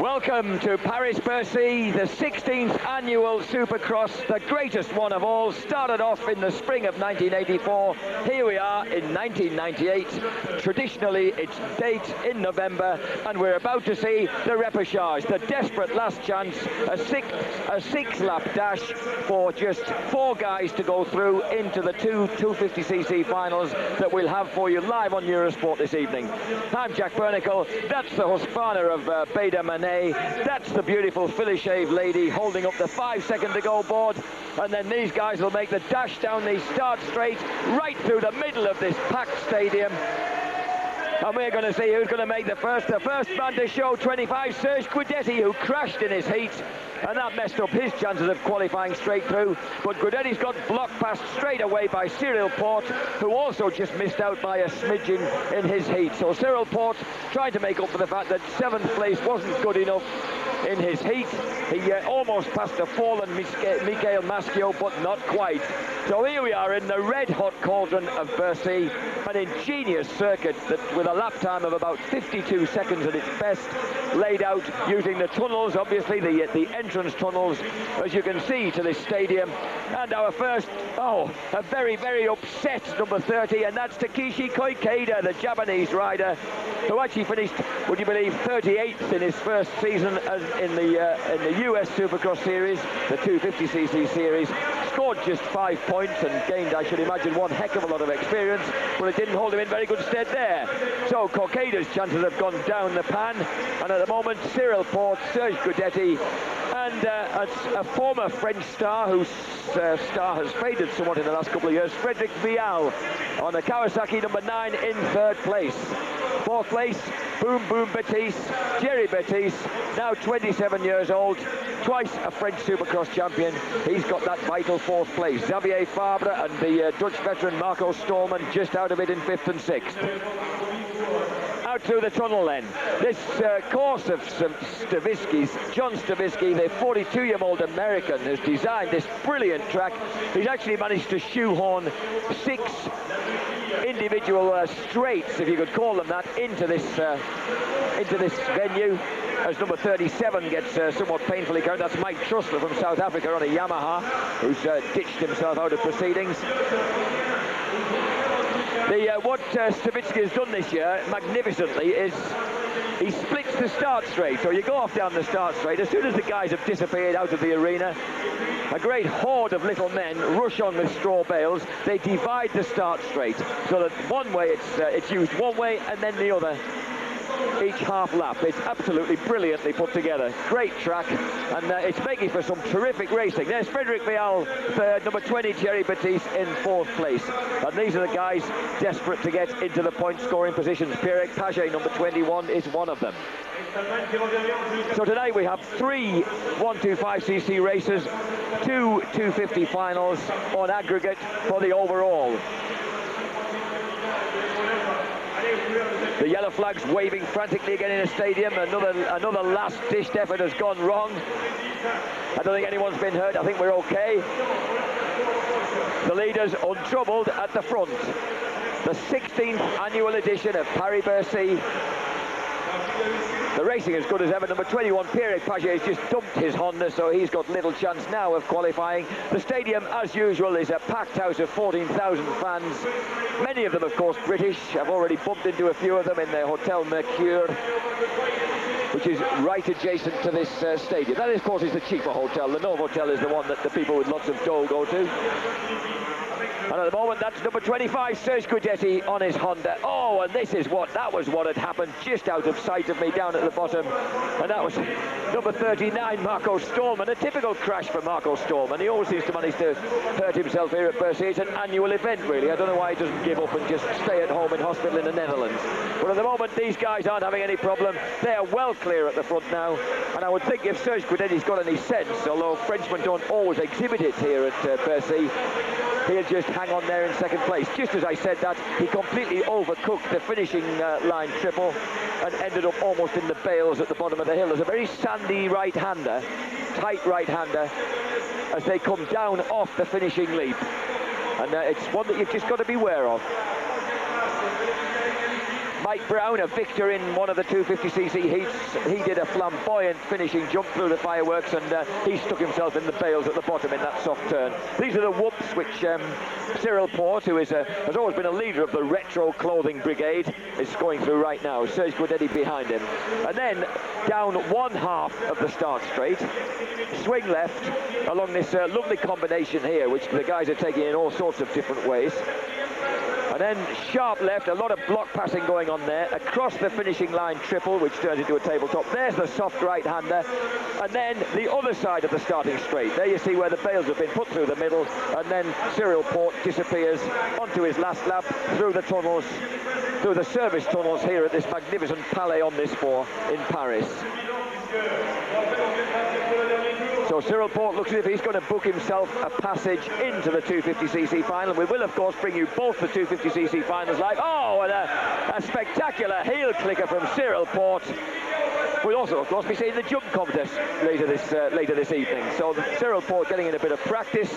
Welcome to Paris-Bercy, the 16th annual Supercross, the greatest one of all. Started off in the spring of 1984. Here we are in 1998. Traditionally, it's date in November, and we're about to see the repechage, the desperate last chance, a six-lap dash for just 4 guys to go through into the 250cc finals that we'll have for you live on Eurosport this evening. I'm Jack Bernicle. That's the Husqvarna of Beda Manet. That's the beautiful Philly-shaved lady holding up the 5-second to go board, and then these guys will make the dash down the start straight right through the middle of this packed stadium. And we're going to see who's going to make the first man to show 25, Serge Guidetti, who crashed in his heat, and that messed up his chances of qualifying straight through. But Guidetti's got blocked past straight away by Cyril Porte, who also just missed out by a smidgen in his heat. So Cyril Porte trying to make up for the fact that 7th place wasn't good enough in his heat. He almost passed a fallen Michael Maschio, but not quite. So here we are in the red-hot cauldron of Bercy, an ingenious circuit that with a lap time of about 52 seconds at its best, laid out using the tunnels, obviously the entrance tunnels, as you can see, to this stadium. And our first, a very, very upset number 30, and that's Takeshi Koikeda, the Japanese rider, who actually finished, would you believe, 38th in his first season as in the US Supercross series, the 250cc series. Scored just 5 points and gained, I should imagine, one heck of a lot of experience, but it didn't hold him in very good stead there. So Koikeda's chances have gone down the pan, and at the moment Cyril Porte, Serge Guidetti, and a former French star whose star has faded somewhat in the last couple of years, Frédéric Vial, on a Kawasaki number 9 in 3rd place. 4th place, Boom Boom Baptiste, Jerry Baptiste, now 27 years old, twice a French Supercross champion. He's got that vital 4th place. Xavier Fabre and the Dutch veteran Marco Stolman just out of it in 5th and 6th. Out through the tunnel then. This course of Stavisky's, John Stavisky, the 42-year-old American, has designed this brilliant track. He's actually managed to shoehorn 6 individual straights, if you could call them that, into this venue, as number 37 gets somewhat painfully carried. That's Mike Trussler from South Africa on a Yamaha, who's ditched himself out of proceedings. What Stavisky has done this year magnificently is he splits the start straight. So you go off down the start straight. As soon as the guys have disappeared out of the arena, a great horde of little men rush on with straw bales. They divide the start straight so that one way it's used one way and then the other each half lap. It's absolutely brilliantly put together. Great track, and it's making for some terrific racing. There's Frédéric Vial, 3rd, number 20, Thierry Baptiste in 4th place. And these are the guys desperate to get into the point scoring positions. Pierre Repechage, number 21, is one of them. So tonight we have 3 125cc races, 2 250 finals on aggregate for the overall. The yellow flag's waving frantically again in the stadium. Another last-ditched effort has gone wrong. I don't think anyone's been hurt. I think we're okay. The leaders untroubled at the front. The 16th annual edition of Paris-Bercy. The racing as good as ever. Number 21, Pierre Repechage, has just dumped his Honda, so he's got little chance now of qualifying. The stadium, as usual, is a packed house of 14,000 fans. Many of them, of course, British. I've already bumped into a few of them in the Hotel Mercure, which is right adjacent to this stadium. That, of course, is the cheaper hotel. The Novotel is the one that the people with lots of dough go to. And at the moment, that's number 25, Serge Guidetti on his Honda. Oh, and that was what had happened just out of sight of me down at the bottom. And that was number 39, Marco Stolman. A typical crash for Marco Stolman. He always seems to manage to hurt himself here at Bercy. It's an annual event, really. I don't know why he doesn't give up and just stay at home in hospital in the Netherlands. But at the moment, these guys aren't having any problem. They are well clear at the front now. And I would think if Serge Guidetti's got any sense, although Frenchmen don't always exhibit it here at Bercy, he'll just hang on there in 2nd place. Just as I said that, he completely overcooked the finishing line triple and ended up almost in the bales at the bottom of the hill. There's a very sandy right-hander, tight right-hander, as they come down off the finishing leap. And it's one that you've just got to be aware of. Mike Brown, a victor in one of the 250cc heats. He did a flamboyant finishing jump through the fireworks, and he stuck himself in the bales at the bottom in that soft turn. These are the whoops which Cyril Port, who has always been a leader of the retro clothing brigade, is going through right now. Serge Guidetti behind him. And then down one half of the start straight, swing left along this lovely combination here, which the guys are taking in all sorts of different ways. And then sharp left, a lot of block passing going on there. Across the finishing line triple, which turns into a tabletop. There's the soft right-hander. And then the other side of the starting straight. There you see where the bales have been put through the middle. And then Cyril Port disappears onto his last lap through the tunnels, through the service tunnels here at this magnificent Palais Omnisport in Paris. So Cyril Port looks as if he's going to book himself a passage into the 250cc final. We will, of course, bring you both the 250cc finals live. Oh, and a spectacular heel clicker from Cyril Port. We'll also, of course, be seeing the jump contest later this evening. So Cyril Port getting in a bit of practice.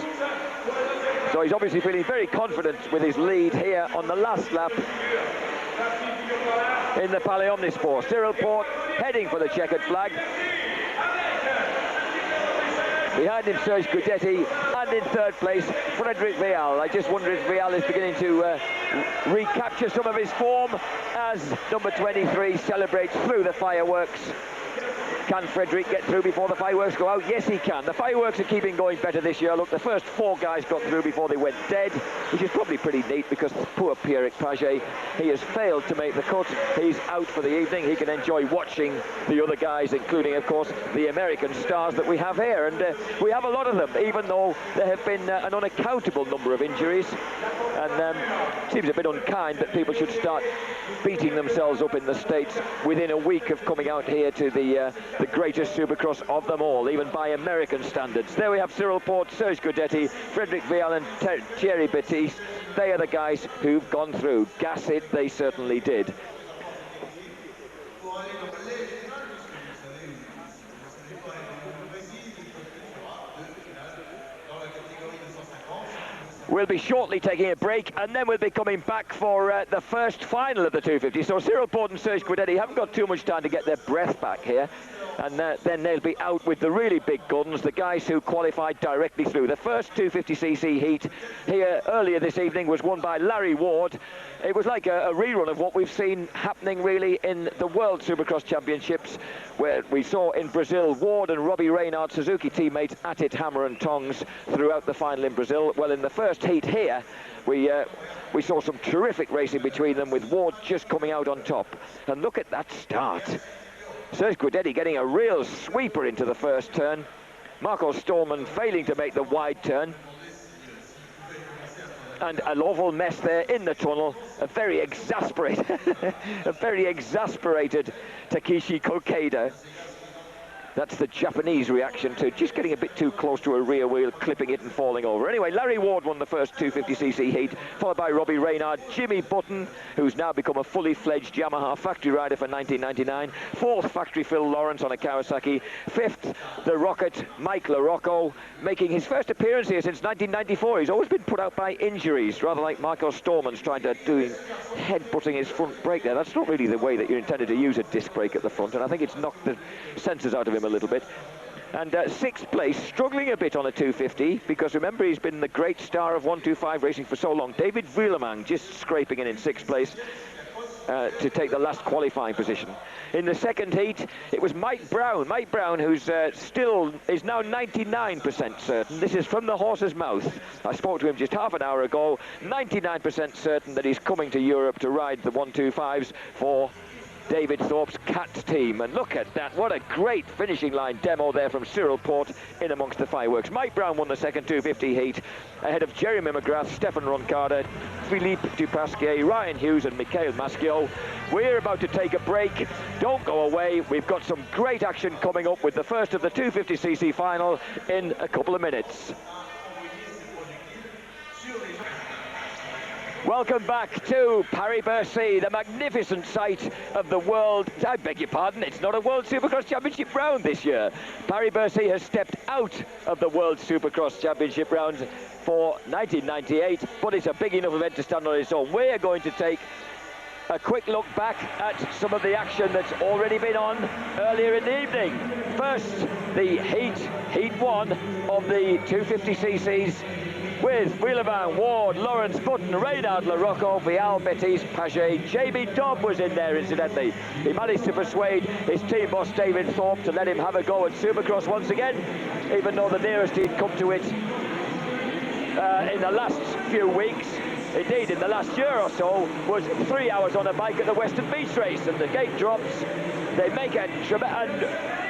So he's obviously feeling very confident with his lead here on the last lap in the Palais Omnisport. Cyril Port heading for the checkered flag. Behind him, Serge Guidetti, and in third place, Frederic Vial. I just wonder if Vial is beginning to recapture some of his form as number 23 celebrates through the fireworks. Can Frederic get through before the fireworks go out? Yes, he can. The fireworks are keeping going better this year. Look, the first 4 guys got through before they went dead, which is probably pretty neat because poor Pierre Paget, he has failed to make the cut. He's out for the evening. He can enjoy watching the other guys, including, of course, the American stars that we have here. And we have a lot of them, even though there have been an unaccountable number of injuries. And it seems a bit unkind that people should start beating themselves up in the States within a week of coming out here to the greatest Supercross of them all, even by American standards. There we have Cyril Port, Serge Guidetti, Frederic Vial and Thierry Baptiste. They are the guys who've gone through. Gas it, they certainly did. We'll be shortly taking a break, and then we'll be coming back for the first final of the 250. So Cyril Port and Serge Guidetti haven't got too much time to get their breath back here. And then they'll be out with the really big guns, the guys who qualified directly through. The first 250cc heat here earlier this evening was won by Larry Ward. It was like a rerun of what we've seen happening really in the World Supercross Championships, where we saw in Brazil Ward and Robbie Reynard, Suzuki teammates, at it hammer and tongs throughout the final in Brazil. Well, in the first heat here, we saw some terrific racing between them, with Ward just coming out on top. And look at that start. Serge Guidetti getting a real sweeper into the first turn. Marco Stallman failing to make the wide turn. And an awful mess there in the tunnel. A very exasperated Takeshi Kokeda. That's the Japanese reaction to just getting a bit too close to a rear wheel, clipping it and falling over. Anyway, Larry Ward won the first 250cc heat, followed by Robbie Reynard, Jimmy Button, who's now become a fully fledged Yamaha factory rider for 1999. Fourth, factory Phil Lawrence on a Kawasaki. Fifth, the Rocket, Mike LaRocco, making his first appearance here since 1994. He's always been put out by injuries, rather like Marco Storman's trying to do head-butting his front brake there. That's not really the way that you're intended to use a disc brake at the front, and I think it's knocked the sensors out of him a little bit. And sixth place, struggling a bit on a 250, because remember, he's been the great star of 125 racing for so long. David Wielemang just scraping in sixth place to take the last qualifying position. In the second heat, it was Mike Brown. Mike Brown, who's still is now 99% certain. This is from the horse's mouth. I spoke to him just half an hour ago. 99% certain that he's coming to Europe to ride the 125s for David Thorpe's Cats team. And look at that, what a great finishing line demo there from Cyril Port in amongst the fireworks. Mike Brown won the second 250 heat ahead of Jeremy McGrath, Stefan Roncada, Philippe Dupasquier, Ryan Hughes and Mikhail Maschio. We're about to take a break. Don't go away. We've got some great action coming up with the first of the 250cc final in a couple of minutes. Welcome back to Paris-Bercy, the magnificent site of the world. I beg your pardon, it's not a World Supercross Championship round this year. Paris-Bercy has stepped out of the World Supercross Championship round for 1998, but it's a big enough event to stand on its own. We're going to take A quick look back at some of the action that's already been on earlier in the evening. First, the Heat 1 of the 250cc's with Wheelerman, Ward, Lawrence, Button, Reynard, LaRocco, Vial, Betis, Paget. Jamie Dobb was in there, incidentally. He managed to persuade his team boss, David Thorpe, to let him have a go at Supercross once again, even though the nearest he'd come to it in the last few weeks, indeed in the last year or so, was 3 hours on a bike at the Western Beach Race, and the gate drops. They make a and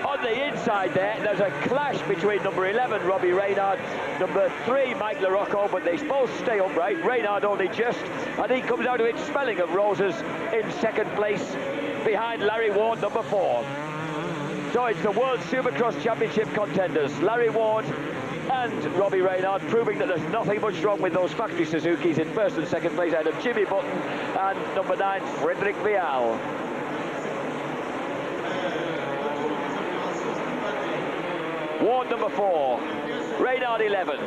on the inside there's a clash between number 11 Robbie Reynard, number 3 Mike LaRocco, but they both stay upright. Reynard only just, and he comes out of it smelling of roses in second place behind Larry Ward, number 4. So it's the World Supercross Championship contenders, Larry Ward and Robbie Reynard, proving that there's nothing much wrong with those factory Suzukis in first and second place out of Jimmy Button and number 9 Frederick Vial. Ward number 4, Reynard 11,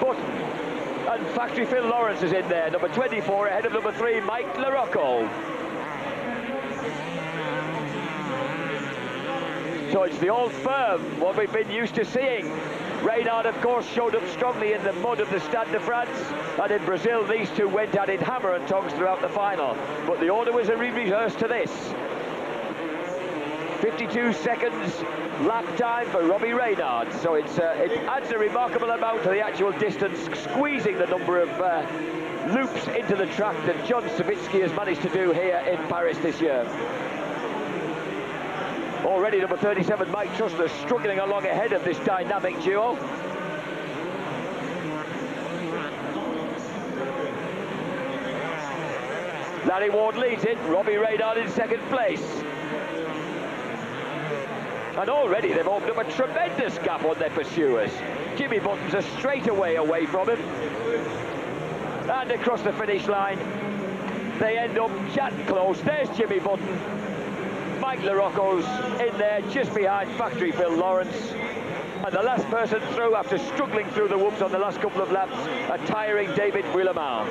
Button, and factory Phil Lawrence is in there, number 24 ahead of number 3 Mike LaRocco. So it's the old firm, what we've been used to seeing. Reynard, of course, showed up strongly in the mud of the Stade de France, and in Brazil these two went at it hammer and tongs throughout the final. But the order was a reverse to this. 52 seconds lap time for Robbie Reynard, so it adds a remarkable amount to the actual distance, squeezing the number of loops into the track that John Savitsky has managed to do here in Paris this year. Already number 37 Mike Trussler struggling along ahead of this dynamic duo. Larry Ward leads it, Robbie Reynard in second place. And already they've opened up a tremendous gap on their pursuers. Jimmy Button's a straightaway away from him. And across the finish line, they end up chatting close. There's Jimmy Button. Mike LaRocco's in there just behind factory Phil Lawrence. And the last person through, after struggling through the whoops on the last couple of laps, a tiring David Wheelerman.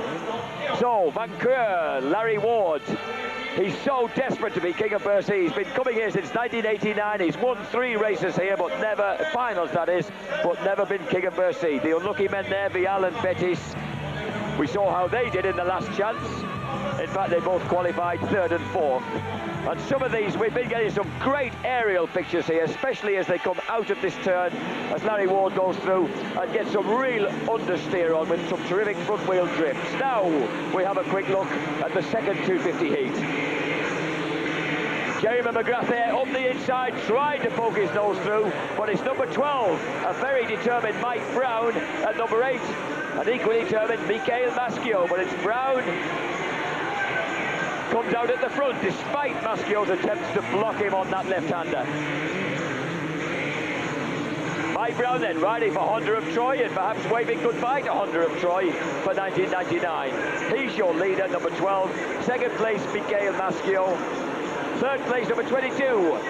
So, Vancouver, Larry Ward. He's so desperate to be king of Bercy. He's been coming here since 1989. He's won 3 races here, but never, finals that is, but never been king of Bercy. The unlucky men there, Vial and Betis. We saw how they did in the last chance. In fact, they both qualified 3rd and 4th. And some of these, we've been getting some great aerial pictures here, especially as they come out of this turn, as Larry Ward goes through and gets some real understeer on with some terrific front wheel drifts. Now, we have a quick look at the second 250 heat. Jeremy McGrath there up the inside, trying to poke his nose through, but it's number 12, a very determined Mike Brown, and number 8, an equally determined Michael Maschio, but it's Brown comes out at the front despite Maschio's attempts to block him on that left-hander. Mike Brown then riding for Honda of Troy and perhaps waving goodbye to Honda of Troy for 1999. He's your leader, number 12. Second place, Michael Maschio. Third place, number 22,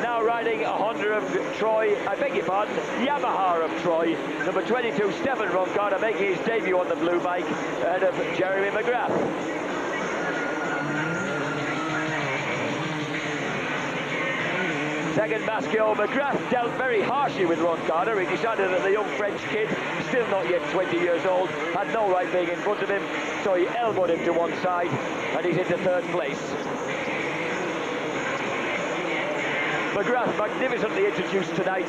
now riding a Honda of Troy, I beg your pardon, Yamaha of Troy. Number 22, Stefan Roncada, making his debut on the blue bike ahead of Jeremy McGrath. Second, Maschio. McGrath dealt very harshly with Roncada. He decided that the young French kid, still not yet 20 years old, had no right being in front of him, so he elbowed him to one side, and he's into 3rd place. McGrath magnificently introduced tonight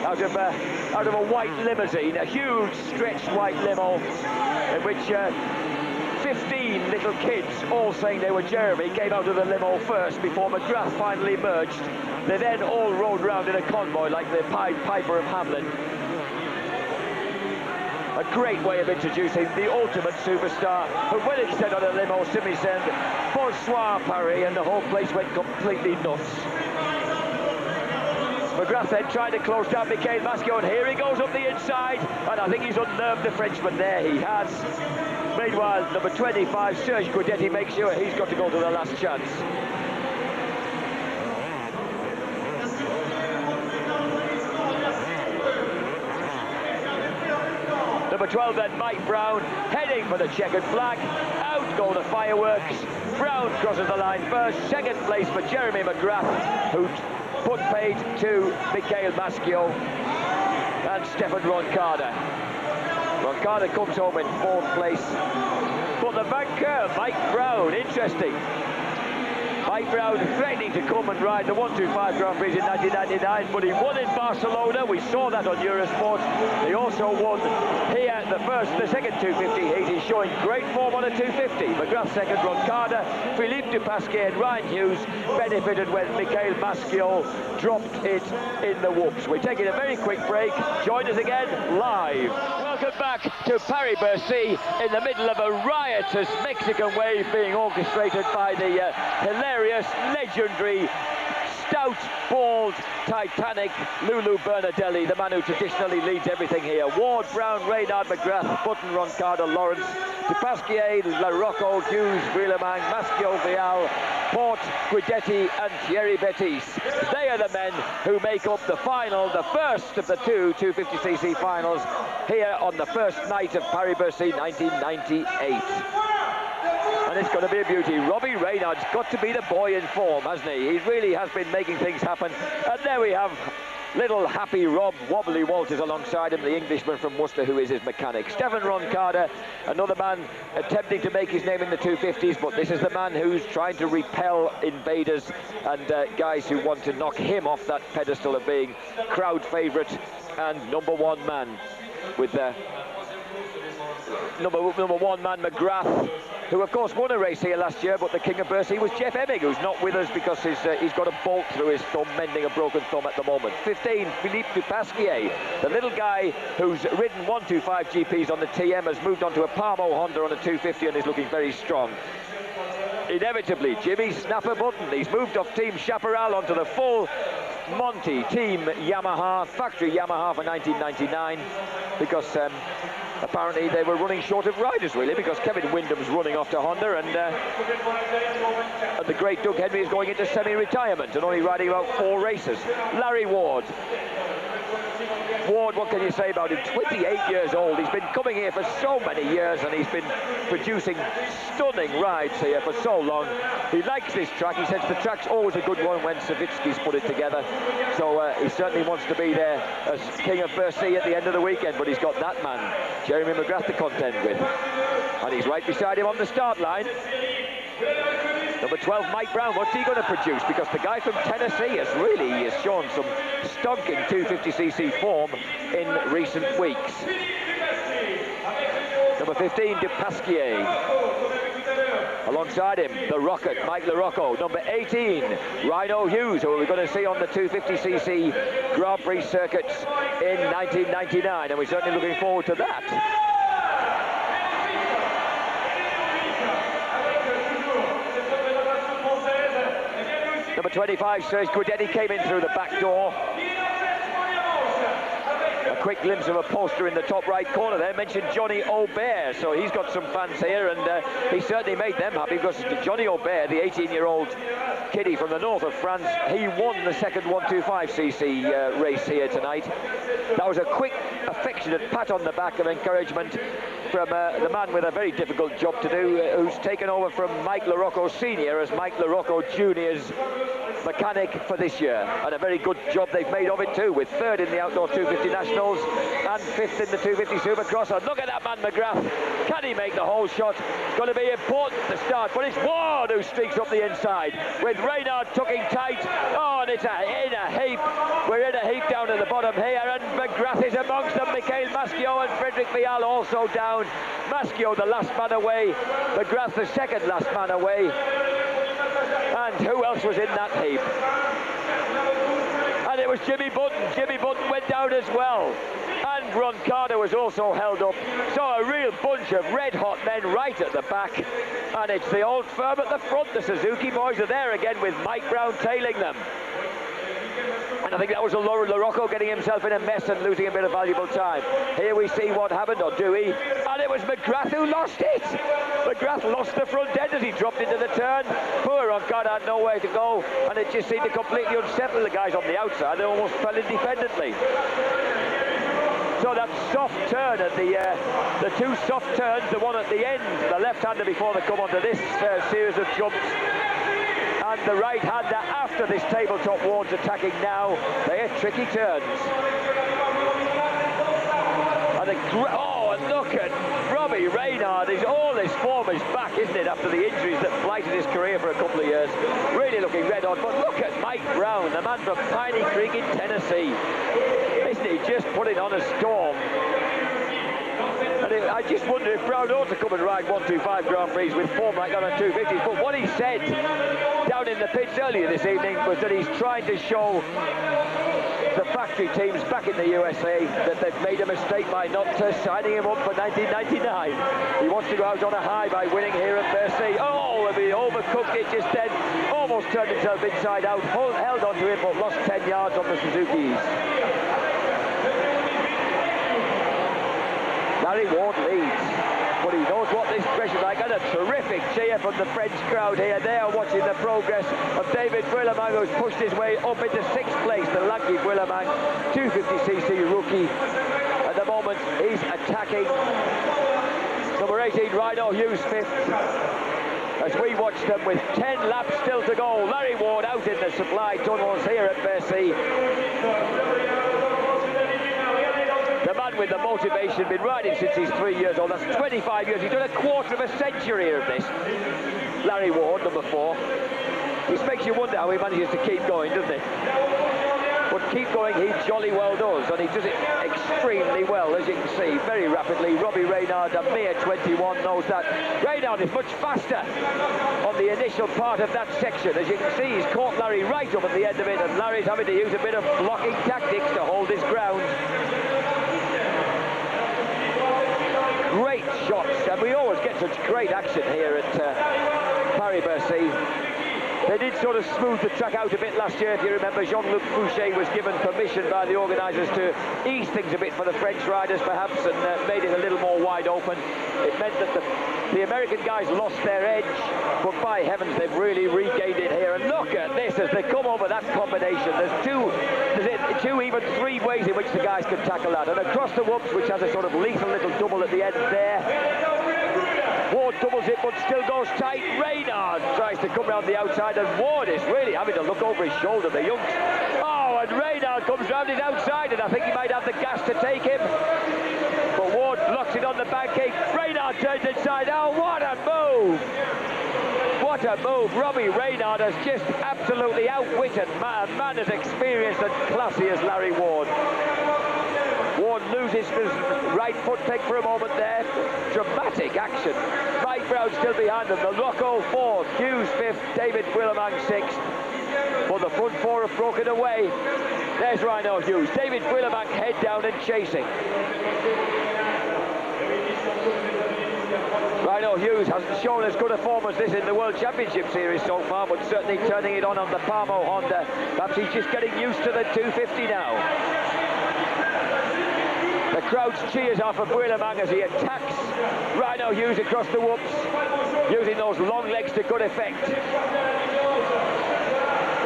out of a white limousine, a huge stretched white limo in which 15 little kids, all saying they were Jeremy, came out of the limo first before McGrath finally emerged. They then all rode round in a convoy like the Pied Piper of Hamelin. A great way of introducing the ultimate superstar, who when it said on a limo simply said, "Bonsoir Paris," and the whole place went completely nuts. McGrath then tried to close down Michael Maschio, and here he goes up the inside, and I think he's unnerved the Frenchman there, he has. Meanwhile, number 25, Serge Guidetti, makes sure he's got to go to the last chance. Number 12 then, Mike Brown, heading for the checkered flag. Out go the fireworks. Brown crosses the line first. Second place for Jeremy McGrath, who put paid to Michael Maschio and Stefan Roncada. Roncada comes home in 4th place. But the banker, Mike Brown, interesting. Mike Brown threatening to come and ride the 125 Grand Prix in 1999, but he won in Barcelona. We saw that on Eurosport. He also won here the second 250 heat. He's showing great form on a 250. McGrath second, Roncada, Philippe Dupasquier and Ryan Hughes benefited when Michael Maschio dropped it in the whoops. We're taking a very quick break. Join us again live. Welcome back to Paris-Bercy in the middle of a riotous Mexican wave being orchestrated by the hilarious, legendary, stout, bald, titanic Lulu Bernadelli, the man who traditionally leads everything here. Ward, Brown, Reynard, McGrath, Button, Roncada, Lawrence, Dupasquier, LaRocco, Hughes, Guillemang, Maschio, Vial, Port, Guidetti and Thierry Bettis. They are the men who make up the final, the first of the two 250cc finals here on the first night of Paris-Bercy 1998. And it's going to be a beauty. Robbie Reynard's got to be the boy in form, hasn't he? He really has been making things happen. And there we have little happy Rob Wobbly Walters alongside him, the Englishman from Worcester who is his mechanic. Stefan Roncada, another man attempting to make his name in the 250s, but this is the man who's trying to repel invaders and guys who want to knock him off that pedestal of being crowd favourite and #1 man with number one man McGrath, who of course won a race here last year, but the king of Bercy was Jeff Emig, who's not with us because he's got a bolt through his thumb, mending a broken thumb at the moment. 15, Philippe Dupasquier, the little guy who's ridden 125 GPs on the TM, has moved on to a Palmo Honda on a 250 and is looking very strong. Inevitably, Jimmy Snapper Button, he's moved off Team Chaparral onto the full Monty Team Yamaha, factory Yamaha for 1999, because apparently they were running short of riders, really, because Kevin Wyndham's running off to Honda, and the great Doug Henry is going into semi-retirement and only riding about 4 races. Larry Ward. Ward, what can you say about him? 28 years old. He's been coming here for so many years and he's been producing stunning rides here for so long. He likes this track. He says the track's always a good one when Savitsky's put it together. So he certainly wants to be there as king of Bercy at the end of the weekend, but he's got that man, Jeremy McGrath, to contend with. And he's right beside him on the start line. Number 12, Mike Brown, what's he going to produce? Because the guy from Tennessee has really shown some stonking 250cc form in recent weeks. Number 15, Dupasquier. Alongside him, the Rocket, Mike LaRocco. Number 18, Rhino Hughes, who we're going to see on the 250cc Grand Prix circuits in 1999, and we're certainly looking forward to that. Number 25, Serge Guidetti, came in through the back door. A quick glimpse of a poster in the top right corner there mentioned Johnny Aubert, so he's got some fans here, and he certainly made them happy, because Johnny Aubert, the 18-year-old kiddie from the north of France, he won the second 125cc race here tonight. That was a quick, affectionate pat on the back of encouragement from the man with a very difficult job to do, who's taken over from Mike LaRocco Sr. as Mike LaRocco Jr.'s mechanic for this year, and a very good job they've made of it too, with 3rd in the Outdoor 250 Nationals and 5th in the 250 Supercross. And look at that man McGrath, can he make the whole shot? It's going to be important to start, but it's Ward who streaks up the inside with Reynard tucking tight. Oh, and it's in a heap. We're in a heap down at the bottom here, and McGrath is amongst them. Michael Maschio and Frederick Vial also down. Maschio the last man away, McGrath the second last man away. And who else was in that heap? And it was Jimmy Button. Jimmy Button went down as well. And Roncada was also held up. So a real bunch of red-hot men right at the back. And it's the old firm at the front. The Suzuki boys are there again with Mike Brown tailing them. And I think that was LaRocco getting himself in a mess and losing a bit of valuable time. Here we see what happened on Dewey, and it was McGrath who lost it. McGrath lost the front end as he dropped into the turn. Poor Roncada had nowhere to go, and it just seemed to completely unsettle the guys on the outside. They almost fell independently. So that soft turn at the two soft turns, the one at the end, the left-hander before they come onto this series of jumps, and the right-hander after this tabletop Ward's attacking now, they're tricky turns. And and look at Robbie Reynard. All his form is back, isn't it, after the injuries that blighted his career for a couple of years. Really looking red hot. But look at Mike Brown, the man from Piney Creek in Tennessee. Isn't he just putting on a storm? And I just wonder if Brown ought to come and ride 125 Grand Prix with form like that on 250s. But what he said down in the pits earlier this evening was that he's trying to show the factory teams back in the USA that they've made a mistake by not signing him up for 1999. He wants to go out on a high by winning here at Bercy. Oh, and he overcooked it just then. Almost turned himself inside out. Held onto him, but lost 10 yards on the Suzuki's. Larry Ward leads, but he knows what this pressure's like, and a terrific cheer from the French crowd here. They are watching the progress of David Vuillermin, who's pushed his way up into 6th place, the lanky Vuillermin, 250cc rookie. At the moment, he's attacking number 18, Rhino Hughes, 5th. As we watch them with 10 laps still to go. Larry Ward out in the supply tunnels here at Bercy. The man with the motivation, been riding since he's 3 years old. That's 25 years. He's done a quarter of a century of this. Larry Ward, number 4. This makes you wonder how he manages to keep going, doesn't it? But keep going, he jolly well does, and he does it extremely well, as you can see, very rapidly. Robbie Reynard, a mere 21, knows that. Reynard is much faster on the initial part of that section. As you can see, he's caught Larry right up at the end of it, and Larry's having to use a bit of blocking tactics to hold his ground. Great shots, and we always get such great action here at Paris-Bercy. They did sort of smooth the track out a bit last year, if you remember. Jean-Luc Fouché was given permission by the organisers to ease things a bit for the French riders, perhaps, and made it a little more wide open. It meant that the American guys lost their edge, but by heavens, they've really regained it here. And look at this as they come over that combination. There's two, even 3 ways in which the guys can tackle that. And across the whoops, which has a sort of lethal little double at the end there. Ward doubles it, but still goes tight. Reynard tries to come round the outside, and Ward is really having to look over his shoulder, the youngs. Oh, and Reynard comes round his outside, and I think he might have the gas to take him. But Ward blocks it on the pancake. Reynard turns inside. Oh, what a move! What a move. Robbie Reynard has just absolutely outwitted a man as experienced and classy as Larry Ward. Ward loses his right foot peg for a moment there. Dramatic action. Mike Brown still behind them. LaRocco 4th, Hughes 5th, David Vuillermin 6th. But the front 4 have broken away. There's Rhino Hughes. David Vuillermin head down and chasing. Rhino Hughes hasn't shown as good a form as this in the World Championship Series so far, but certainly turning it on the Palmo Honda. Perhaps he's just getting used to the 250 now. The crowd's cheers are for Vuillermin as he attacks Rhino Hughes across the whoops, using those long legs to good effect.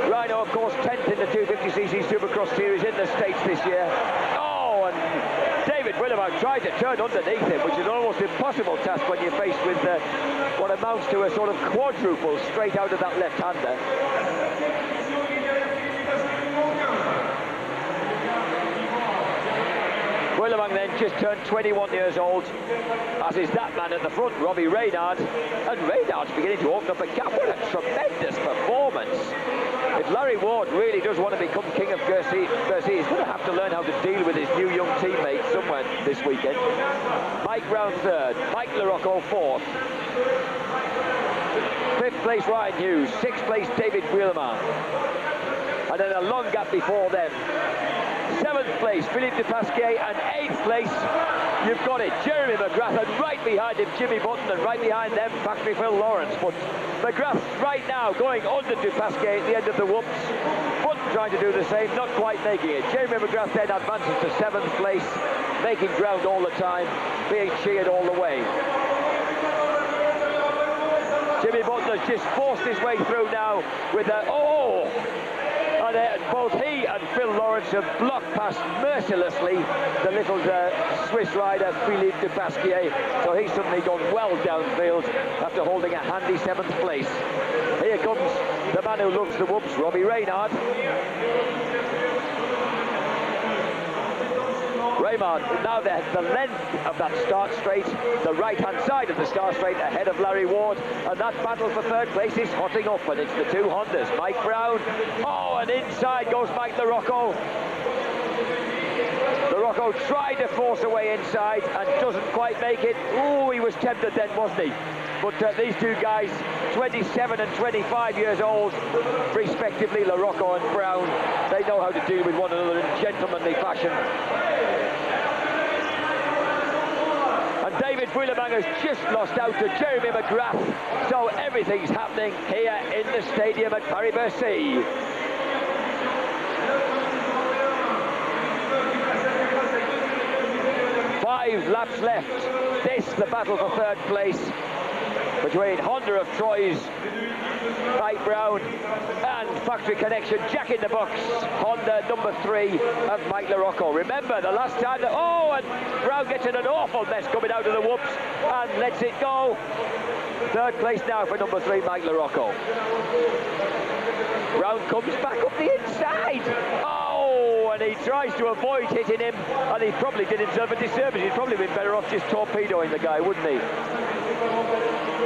Rhino, of course, 10th in the 250cc Supercross Series in the States this year. Oh, and David Vuillermin tried to turn underneath him, which is an almost impossible task when you're faced with what amounts to a sort of quadruple straight out of that left-hander. Vuillermin then just turned 21 years old, as is that man at the front, Robbie Reynard. And Reynard's beginning to open up a gap. What a tremendous performance. If Larry Ward really does want to become king of Bercy, he's going to have to learn how to deal with his new young teammates somewhere this weekend. Mike Brown 3rd, Mike LaRocco 4th. 5th place Ryan Hughes, 6th place David Vuillermin. And then a long gap before them. 7th place, Philippe Dupasquier, and 8th place, you've got it, Jeremy McGrath, and right behind him, Jimmy Button, and right behind them, Factory Phil Lawrence. But McGrath right now going under Dupasquier at the end of the whoops. Button trying to do the same, not quite making it. Jeremy McGrath then advances to 7th place, making ground all the time, being cheered all the way. Jimmy Button has just forced his way through now with a, And both he and Phil Lawrence have blocked past mercilessly the little Swiss rider Philippe de Pasquier. So he's suddenly gone well downfield after holding a handy 7th place. Here comes the man who loves the whoops, Robbie Reynard. Reynard, now the length of that start straight, the right-hand side of the start straight ahead of Larry Ward, and that battle for 3rd place is hotting up, and it's the 2 Hondas. Mike Brown, oh, and inside goes Mike LaRocco. LaRocco tried to force away inside and doesn't quite make it. Oh, he was tempted then, wasn't he? But these two guys, 27 and 25 years old, respectively, LaRocco and Brown, they know how to deal with one another in gentlemanly fashion. And David Willemang has just lost out to Jeremy McGrath, so everything's happening here in the stadium at Paris-Bercy. Five laps left. This, the battle for 3rd place between Honda of Troyes, Mike Brown, and Factory Connection, Jack in the Box, Honda number 3 of Mike LaRocco. Remember the last time that, oh, and Brown gets in an awful mess coming out of the whoops and lets it go. 3rd place now for number 3, Mike LaRocco. Brown comes back up the inside. Oh, and he tries to avoid hitting him, and he probably did himself a disservice. He'd probably been better off just torpedoing the guy, wouldn't he?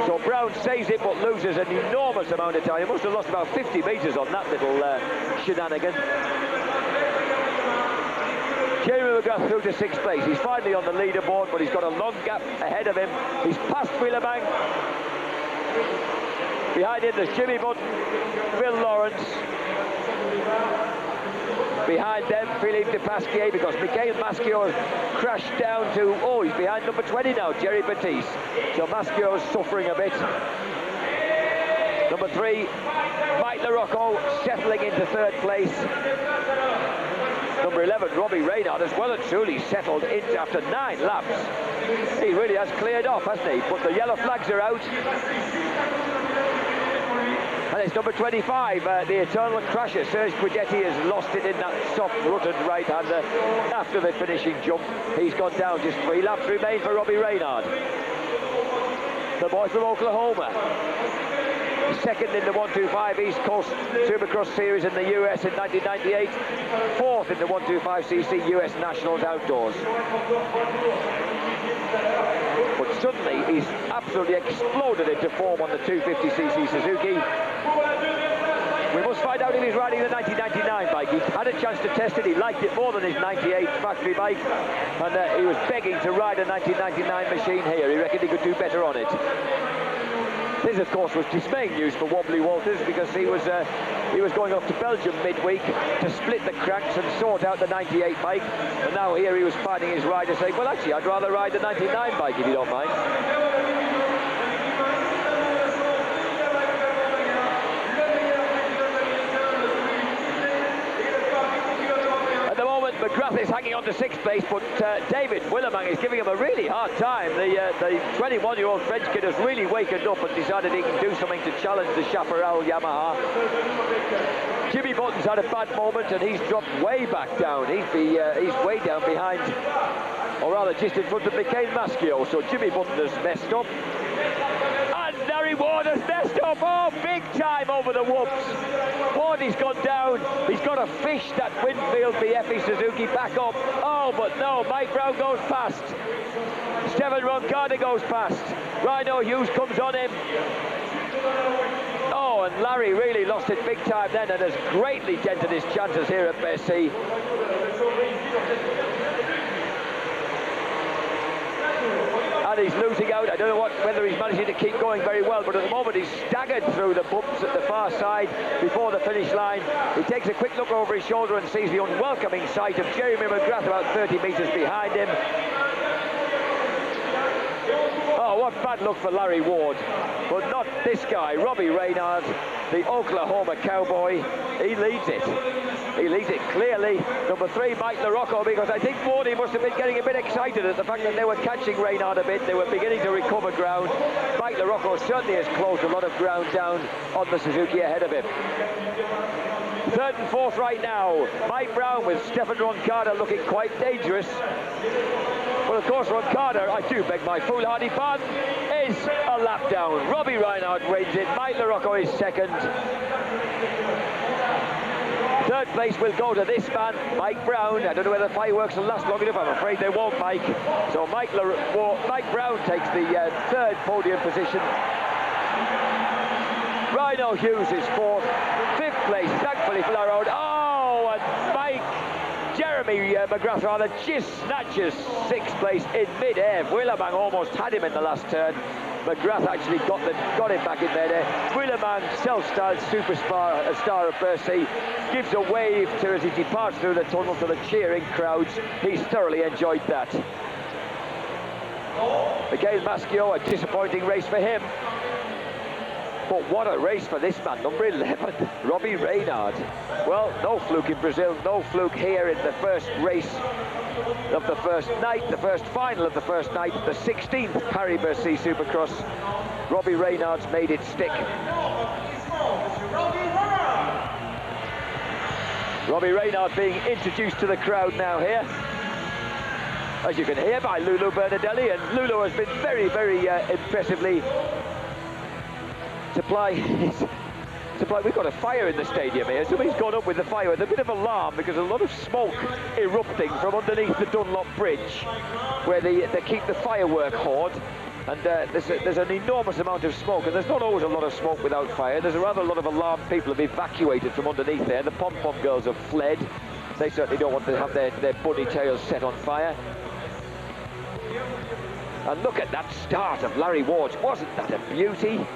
So Brown saves it but loses an enormous amount of time. He must have lost about 50 metres on that little shenanigan. Jeremy McGrath through to 6th place. He's finally on the leaderboard, but he's got a long gap ahead of him. He's past Willemang. Behind him there's Jimmy Button, Phil Lawrence. Behind them, Philippe de Pasquier, because Michael Maschio crashed down to, oh, he's behind number 20 now, Jerry Batiste. So Maschio's suffering a bit. Number 3, Mike LaRocco settling into 3rd place. Number 11, Robbie Reynard, as well and truly settled in after 9 laps. He really has cleared off, hasn't he? But the yellow flags are out. And it's number 25, the eternal crasher, Serge Guidetti, has lost it in that soft-rutted right-hander after the finishing jump. He's gone down, just 3 laps remain for Robbie Reynard. The boy from Oklahoma. 2nd in the 125 East Coast Supercross Series in the US in 1998. 4th in the 125cc US Nationals Outdoors. But suddenly he's absolutely exploded into form on the 250cc Suzuki. We must find out if he's riding the 1999 bike. He had a chance to test it. He liked it more than his 98 factory bike, and he was begging to ride a 1999 machine here. He reckoned he could do better on it. This, of course, was dismaying news for Wobbly Walters, because he was going off to Belgium midweek to split the cranks and sort out the 98 bike, and now here he was finding his rider saying, well, actually, I'd rather ride the 99 bike if you don't mind. McGrath is hanging on to 6th place, but David Willemang is giving him a really hard time. The 21-year-old French kid has really wakened up and decided he can do something to challenge the Chaparral Yamaha. Jimmy Button's had a bad moment and he's dropped way back down. He's way down behind, or rather just in front of Michael Maschio, so Jimmy Button has messed up. And Larry Ward has messed up, oh, big time over the whoops. Wardy's gone down. He's got to fish that Winfield BFE Suzuki back up. Oh, but no, Mike Brown goes past. Stefan Roncada goes past. Rhino Hughes comes on him. Oh, and Larry really lost it big time then and has greatly dented his chances here at Bercy. And he's losing out. I don't know whether he's managing to keep going very well, but at the moment he's staggered through the bumps at the far side before the finish line. He takes a quick look over his shoulder and sees the unwelcoming sight of Jeremy McGrath about 30 metres behind him. Oh, what bad luck for Larry Ward. But not this guy, Robbie Reynard, the Oklahoma cowboy. He leads it. He leads it clearly. Number 3, Mike LaRocco, because I think Wardy must have been getting a bit excited at the fact that they were catching Reynard a bit. They were beginning to recover ground. Mike LaRocco certainly has closed a lot of ground down on the Suzuki ahead of him. Third and fourth right now. Mike Brown with Stefan Roncada looking quite dangerous. Well, of course, Roncada, I do beg my foolhardy pardon, is a lap down. Robbie Reynard wins it. Mike LaRocco is second. Third place will go to this man, Mike Brown. I don't know whether the fireworks will last long enough. I'm afraid they won't, Mike. So Mike Brown takes the third podium position. Rhino Hughes is fourth. Fifth place, thankfully for our own. Oh, and Jeremy McGrath rather just snatches sixth place in mid-air. Willemang almost had him in the last turn. McGrath actually got him back in mid-air. Willemang, self-styled superstar, star of Bercy, gives a wave to as he departs through the tunnel to the cheering crowds. He's thoroughly enjoyed that. Miguel Maschio, a disappointing race for him. But what a race for this man, number 11, Robbie Reynard. Well, no fluke in Brazil, no fluke here in the first race of the first night, the first final of the first night, the 16th Paris-Bercy Supercross. Robbie Reynard's made it stick. Robbie Reynard being introduced to the crowd now here. As you can hear, by Lulu Bernardelli, and Lulu has been very, very impressively we've got a fire in the stadium here. Somebody's gone up with the fire with a bit of alarm because a lot of smoke erupting from underneath the Dunlop Bridge where they keep the firework hoard, and there's an enormous amount of smoke, and there's not always a lot of smoke without fire. There's a rather lot of alarmed people have evacuated from underneath there. The pom-pom girls have fled. They certainly don't want to have their bunny tails set on fire. And look at that start of Larry Ward's. Wasn't that a beauty?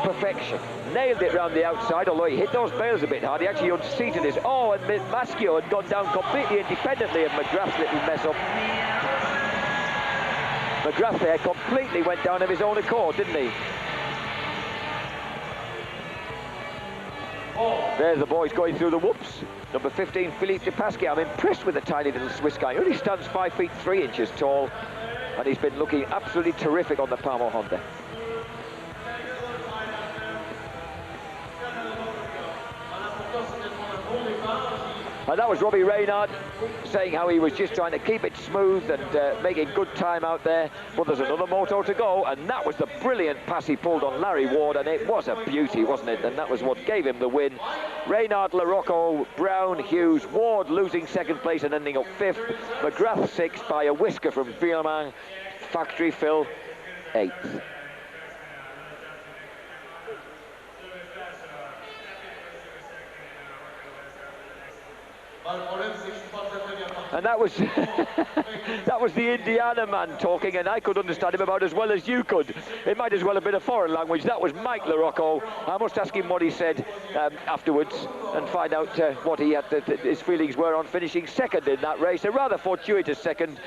Perfection. Nailed it round the outside, although he hit those bales a bit hard. He actually unseated his... Oh, and Maschio had gone down completely independently of McGrath's little mess up. McGrath there completely went down of his own accord, didn't he? There's the boys going through the whoops. Number 15, Philippe de Pasquier. I'm impressed with the tiny little Swiss guy. He only stands 5 feet 3 inches tall, and he's been looking absolutely terrific on the Palmo Honda. And that was Robbie Reynard saying how he was just trying to keep it smooth and making good time out there. But there's another moto to go, and that was the brilliant pass he pulled on Larry Ward, and it was a beauty, wasn't it? And that was what gave him the win. Reynard, LaRocco, Brown, Hughes, Ward losing second place and ending up fifth. McGrath sixth by a whisker from Willemang. Factory Phil eighth. And that was that was the Indiana man talking, and I could understand him about as well as you could. It might as well have been a foreign language. That was Mike LaRocco. I must ask him what he said afterwards and find out what he had, his feelings were on finishing second in that race. A rather fortuitous second.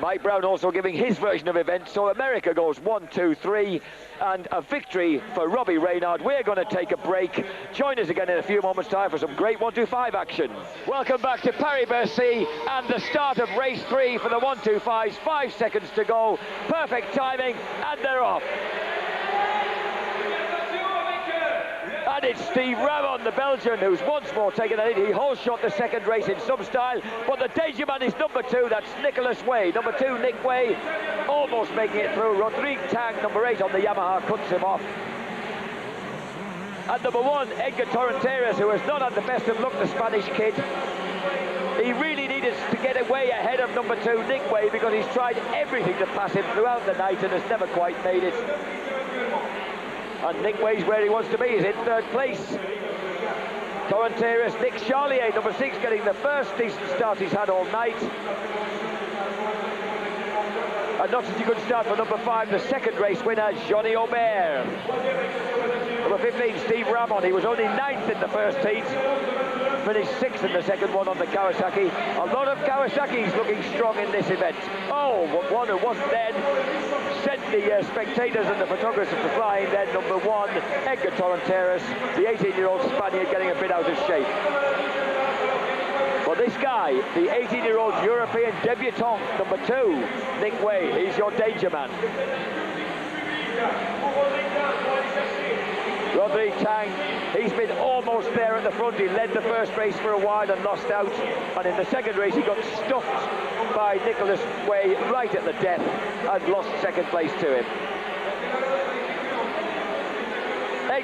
Mike Brown also giving his version of events. So America goes 1, 2, 3, and a victory for Robbie Reynard. We're going to take a break. Join us again in a few moments' time for some great 125 action. Welcome back to Paris-Bercy and the start of race 3 for the 125s. 5 seconds to go. Perfect timing, and they're off. And it's Steve Ramon, the Belgian, who's once more taken a lead. He whole shot the second race in some style, but the danger man is number 2. That's Nicholas Way. Number 2, Nick Way, almost making it through. Rodrigue Tang, number 8 on the Yamaha, cuts him off. And number 1, Edgar Torron-Terras, who has not had the best of luck, the Spanish kid. He really needed to get away ahead of number 2, Nick Way, because he's tried everything to pass him throughout the night and has never quite made it. And Nick Way's where he wants to be. He's in third place. Torron-Terras, Nick Charlier, number 6, getting the first decent start he's had all night. And not such a good start for number 5, the second race winner, Johnny Aubert. Number 15, Steve Ramon. He was only 9th in the first heat. Finished 6th in the second one on the Kawasaki. A lot of Kawasaki's looking strong in this event. Oh, one who wasn't then sent the spectators and the photographers to flying then. Number 1, Edgar Torron-Terras, the 18-year-old Spaniard, getting a bit out of shape. But this guy, the 18-year-old European debutant, number 2, Nick Way, he's your danger man. Rodrigue Tang, he's been almost there at the front. He led the first race for a while and lost out. And in the second race, he got stuffed by Nicholas Way right at the death and lost second place to him.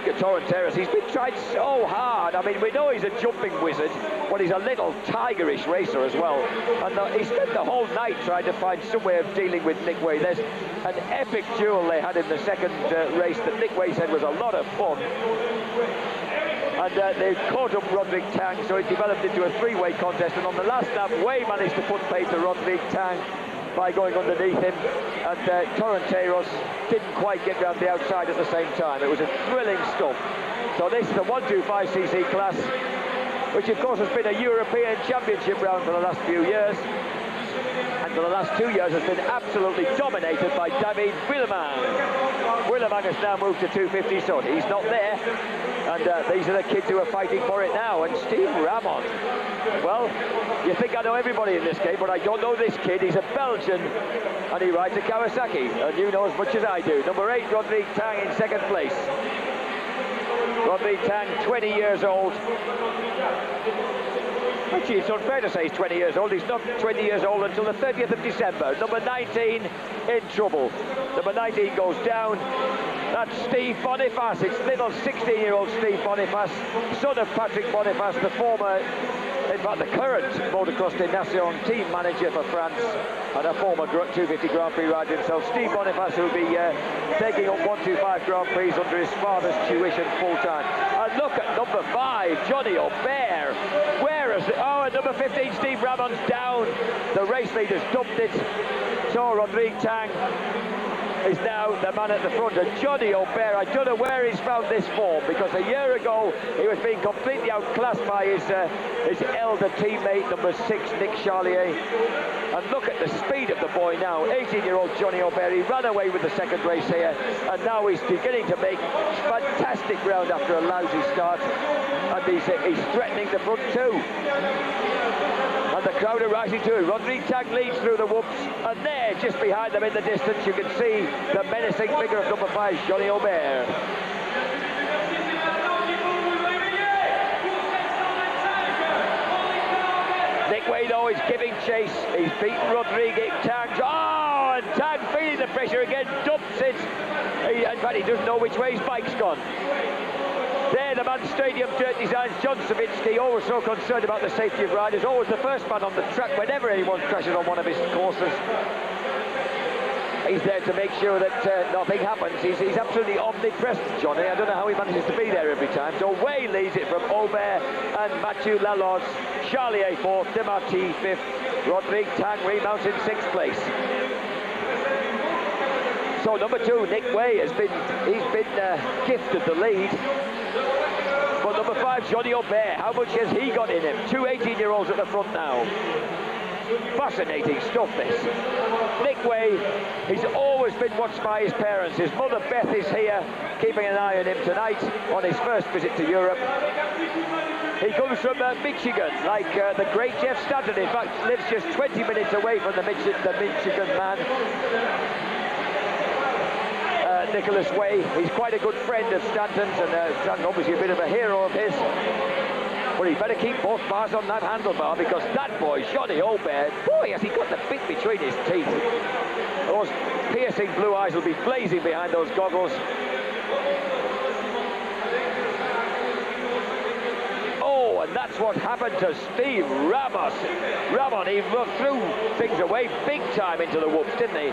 Torron-Terras, he's been tried so hard. I mean, we know he's a jumping wizard, but he's a little tigerish racer as well. And he spent the whole night trying to find some way of dealing with Nick Way. There's an epic duel they had in the second race that Nick Way said was a lot of fun. And they caught up Rodrigue Tang, so it developed into a three-way contest. And on the last lap, Way managed to put pace to Rodrigue Tang by going underneath him, and Torron-Terras didn't quite get round the outside at the same time. It was a thrilling stuff. So this is the 125cc class, which of course has been a European Championship round for the last few years, and for the last 2 years has been absolutely dominated by David Willemang. Willemang has now moved to 250, so he's not there, and these are the kids who are fighting for it now. And Steve Ramon, well, you think I know everybody in this game, but I don't know this kid. He's a Belgian, and he rides a Kawasaki, and you know as much as I do. Number 8, Rodrigue Tang in second place. Rodrigue Tang, 20 years old. Actually, it's unfair to say he's 20 years old. He's not 20 years old until the 30th of December. Number 19 in trouble. Number 19 goes down. That's Steve Boniface. It's little 16-year-old Steve Boniface, son of Patrick Boniface, the former, in fact, the current Motocross des Nations team manager for France, and a former 250 Grand Prix rider himself. Steve Boniface will be taking up 125 Grand Prix under his father's tuition full-time. And look at number 5, Johnny Aubert. Where is it? Oh, and number 15, Steve Ramon's down. The race leaders dumped it. So Rodrigue Tang is now the man at the front. And Johnny Aubert, I don't know where he's found this form, because a year ago he was being completely outclassed by his elder teammate, number 6, Nick Charlier. And look at the speed of the boy now. 18-year-old Johnny Aubert. He ran away with the second race here, and now he's beginning to make fantastic ground after a lousy start. And he's threatening the front too. And the crowd are rising to it. Rodrigue Tang leads through the whoops, and there, just behind them in the distance, you can see the menacing figure of number 5, Johnny Aubert. Nick Way, though, is giving chase. He's beaten Rodrigue Tang. Oh, and Tang feeling the pressure again, dumps it. In fact, he doesn't know which way his bike's gone. There, the Man Stadium Dirt Designs, John Savitsky, always so concerned about the safety of riders, always the first man on the track whenever anyone crashes on one of his courses. He's there to make sure that nothing happens. He's absolutely omnipresent, Johnny. I don't know how he manages to be there every time. So Way leads it from Aubert and Mathieu Laloz. Charlier 4th, Demarty 5th. Rodrigue Tang remounts in 6th place. So number 2, Nick Way, he's been gifted the lead. But number 5, Johnny Aubert, how much has he got in him? 2 18-year-olds at the front now. Fascinating stuff, this. Nick Way, he's always been watched by his parents. His mother Beth is here, keeping an eye on him tonight on his first visit to Europe. He comes from Michigan, like the great Jeff Stanton. In fact, lives just 20 minutes away from the Michigan man. Nicholas Way, he's quite a good friend of Stanton's, and Stanton obviously a bit of a hero of his. But he better keep both bars on that handlebar, because that boy, Johnny Aubert, boy, has he got the bit between his teeth. Those piercing blue eyes will be blazing behind those goggles. Oh, and that's what happened to Steve Ramos. Ramon, he threw things away big time into the whoops, didn't he?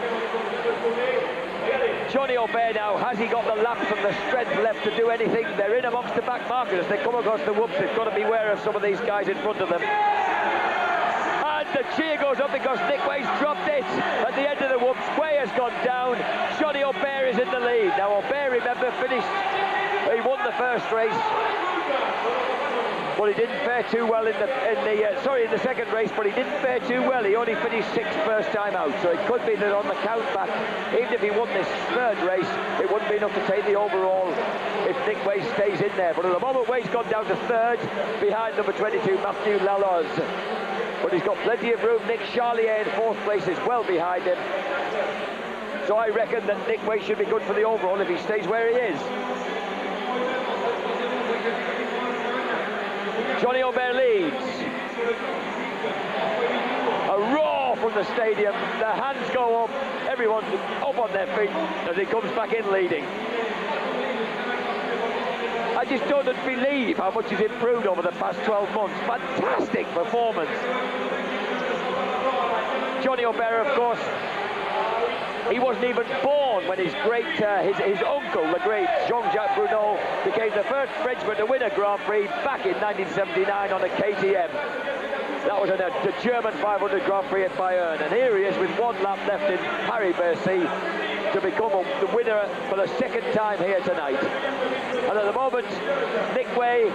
Johnny Aubert now, has he got the laps and the strength left to do anything? They're in amongst the back markers. As they come across the whoops, they've got to beware of some of these guys in front of them. And the cheer goes up because Nick Way's dropped it at the end of the whoops. Way has gone down. Johnny Aubert is in the lead. Now Aubert, remember, finished. He won the first race. Well, he didn't fare too well in the second race, but he didn't fare too well. He only finished 6th first time out, so it could be that on the count back, even if he won this third race, it wouldn't be enough to take the overall if Nick Way stays in there. But at the moment, Way's gone down to 3rd, behind number 22, Mathieu Laloz. But he's got plenty of room. Nick Charlier in 4th place is well behind him. So I reckon that Nick Way should be good for the overall if he stays where he is. Johnny Aubert leads. A roar from the stadium, the hands go up, everyone's up on their feet as he comes back in leading. I just don't believe how much he's improved over the past 12 months. Fantastic performance. Johnny Aubert, of course, he wasn't even born when his uncle, the great Jean-Jacques Bruno, became the first Frenchman to win a Grand Prix back in 1979 on a KTM. That was the German 500 Grand Prix at Bayern, and here he is with one lap left in Paris-Bercy to become the winner for the second time here tonight. And at the moment, Nick Way,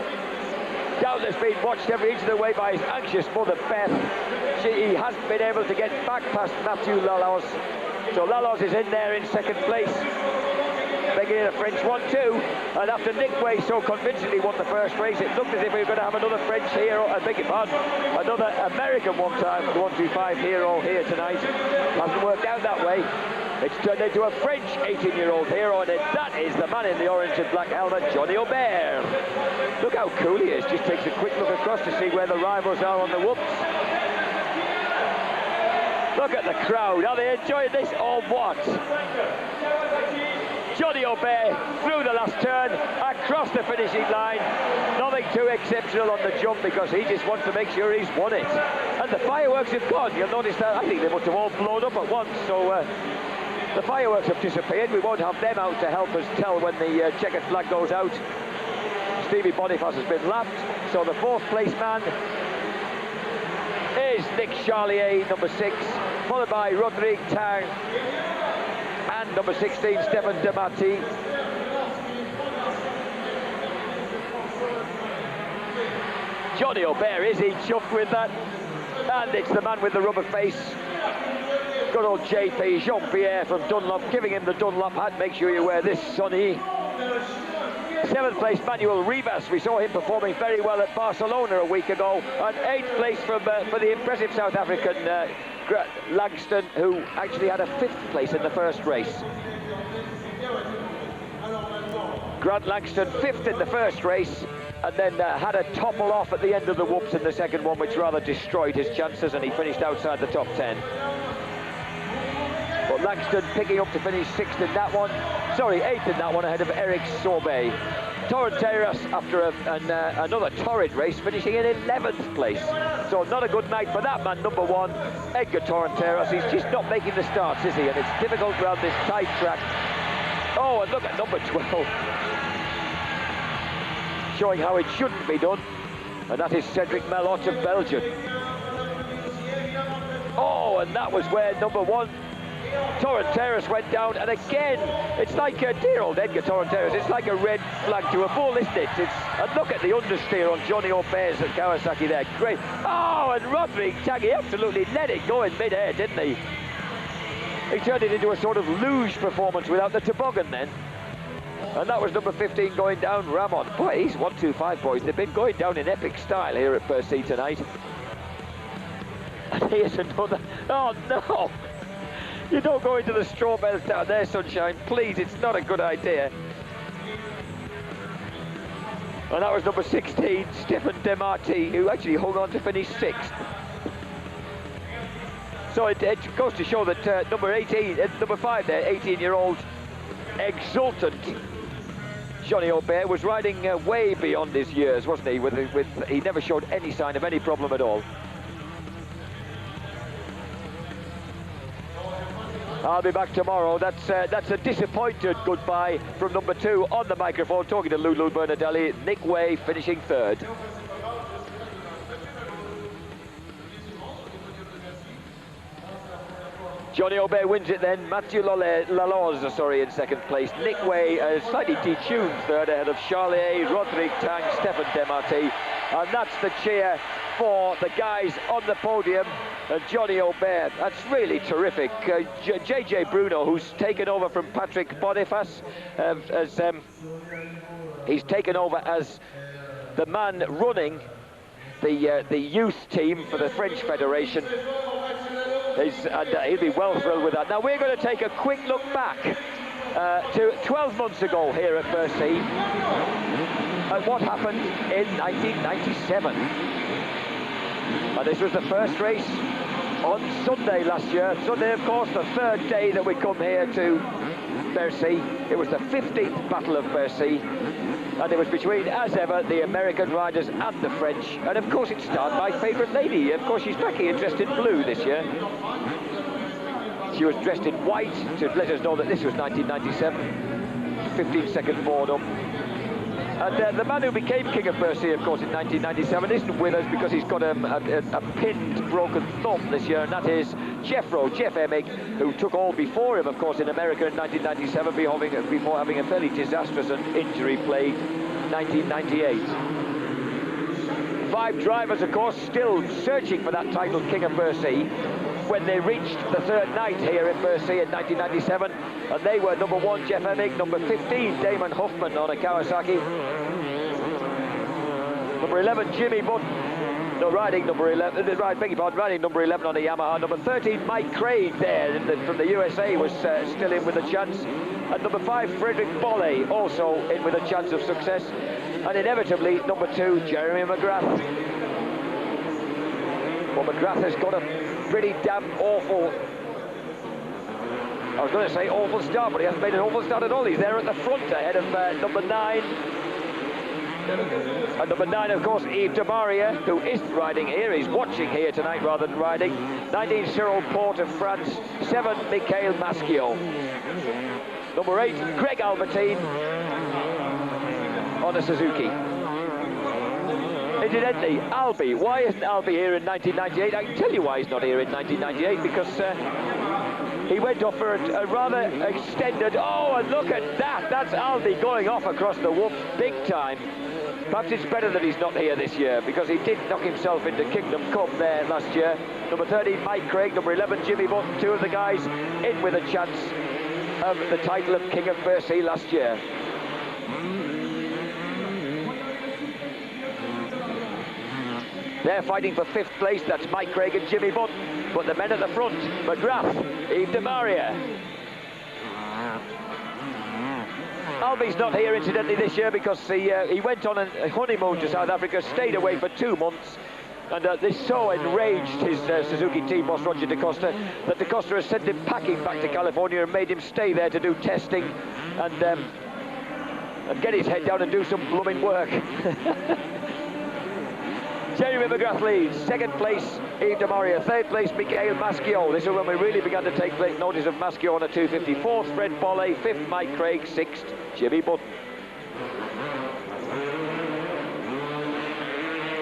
doubtless being watched every inch of the way by his anxious mother Beth. He hasn't been able to get back past Mathieu Laloz. So Laloz is in there in second place, making it a French 1-2. And after Nick Way so convincingly won the first race, it looked as if we were going to have another French hero, I beg your pardon, another American one-time 125 hero here tonight. Hasn't worked out that way. It's turned into a French 18-year-old hero, and that is the man in the orange and black helmet, Johnny Aubert. Look how cool he is. Just takes a quick look across to see where the rivals are on the whoops. Look at the crowd. Are they enjoying this or what? Johnny Aubert through the last turn, across the finishing line. Nothing too exceptional on the jump because he just wants to make sure he's won it. And the fireworks have gone. You'll notice that. I think they must have all blown up at once. So the fireworks have disappeared. We won't have them out to help us tell when the checkered flag goes out. Stevie Boniface has been lapped. So the fourth place man is Nick Charlier, number 6, followed by Rodrigue Tang and number 16, Stefan Demarty. Johnny Aubert, is he chuffed with that? And it's the man with the rubber face. Good old JP, Jean-Pierre from Dunlop, giving him the Dunlop hat. Make sure you wear this, Sonny. 7th place, Manuel Rivas. We saw him performing very well at Barcelona a week ago. And 8th place for the impressive South African Langston, who actually had a 5th place in the first race. Grant Langston 5th in the first race, and then had a topple off at the end of the whoops in the second one, which rather destroyed his chances, and he finished outside the top 10. But Langston picking up to finish 6th in that one. Sorry, 8th in that one, ahead of Eric Sorbet. Torron-Terras, after another torrid race, finishing in 11th place. So not a good night for that man, number 1, Edgar Torron-Terras. He's just not making the starts, is he? And it's difficult around this tight track. Oh, and look at number 12. Showing how it shouldn't be done. And that is Cedric Malot of Belgium. Oh, and that was where number 1, Torron-Terras, went down, and again, it's like dear old Edgar Torron-Terras, it's like a red flag to a bull, isn't it? And look at the understeer on Johnny Aubert's at Kawasaki there, great. Oh, and Rodrigue Tang, he absolutely let it go in mid-air, didn't he? He turned it into a sort of luge performance without the toboggan then. And that was number 15 going down, Ramon. Boy, he's 125, boys. They've been going down in epic style here at Bercy tonight. And here's another, oh no! You don't go into the straw bales down there, Sunshine. Please, it's not a good idea. And that was number 16, Stefan Demarty, who actually hung on to finish 6th. So it goes to show that number 5 there, 18-year-old exultant Johnny Aubert was riding way beyond his years, wasn't he? He never showed any sign of any problem at all. I'll be back tomorrow. That's a disappointed goodbye from number 2 on the microphone, talking to Lulu Bernadelli. Nick Way finishing 3rd. Johnny Aubert wins it then. Mathieu Laloz, in 2nd place. Nick Way, slightly detuned 3rd, ahead of Charlier, Rodrigue Tang, Stefan Demarty. And that's the cheer for the guys on the podium. And Johnny Aubert, that's really terrific. JJ Bruno, who's taken over from Patrick Boniface, he's taken over as the man running the youth team for the French Federation. He'll be well thrilled with that. Now we're going to take a quick look back to 12 months ago here at Bercy. at what happened in 1997. And this was the first race on Sunday last year. Sunday, of course, the third day that we come here to Bercy. It was the 15th Battle of Bercy. And it was between, as ever, the American riders and the French. And of course it starred my favourite lady. Of course she's back here dressed in blue this year. She was dressed in white to let us know that this was 1997. 15-second forward up. And the man who became King of Bercy, of course, in 1997 isn't with us because he's got a pinned, broken thumb this year, and that is Jeff Emig, who took all before him, of course, in America in 1997 before having a fairly disastrous and injury-plagued 1998. 5 drivers, of course, still searching for that title, King of Bercy, when they reached the third night here in Bercy in 1997, and they were number 1, Jeff Emig, number 15, Damon Huffman on a Kawasaki, number 11, Jimmy Button, riding number 11 on a Yamaha, number 13, Mike Craig there from the USA was still in with a chance, and number 5, Frederick Bolle, also in with a chance of success, and inevitably, number 2, Jeremy McGrath. Well, McGrath has got a pretty damn awful, I was going to say awful start, but he hasn't made an awful start at all. He's there at the front ahead of number 9. And number 9, of course, Yves de Maria, who isn't riding here. He's watching here tonight rather than riding. 19, Cyril Port of France. 7, Michael Maschio. Number 8, Greg Albertine on a Suzuki. Incidentally, Albie, why isn't Albie here in 1998? I can tell you why he's not here in 1998, because he went off for a rather extended, oh, and look at that, that's Albie going off across the whoop big time. Perhaps it's better that he's not here this year, because he did knock himself into Kingdom Cup there last year. Number 13, Mike Craig, number 11, Jimmy Button, 2 of the guys in with a chance of the title of King of Bercy last year. They're fighting for 5th place, that's Mike Craig and Jimmy Button. But the men at the front, McGrath, Yves de Maria. Albie's not here, incidentally, this year because he went on a honeymoon to South Africa, stayed away for 2 months, and this so enraged his Suzuki team boss, Roger Da Costa, that Da Costa has sent him packing back to California and made him stay there to do testing and get his head down and do some blooming work. Jeremy McGrath leads. 2nd place, Yves de Maria. 3rd place, Michael Maschio. This is when we really began to take notice of Maschio on a 250. 4th, Fred Bolle. 5th, Mike Craig. 6th, Jimmy Button.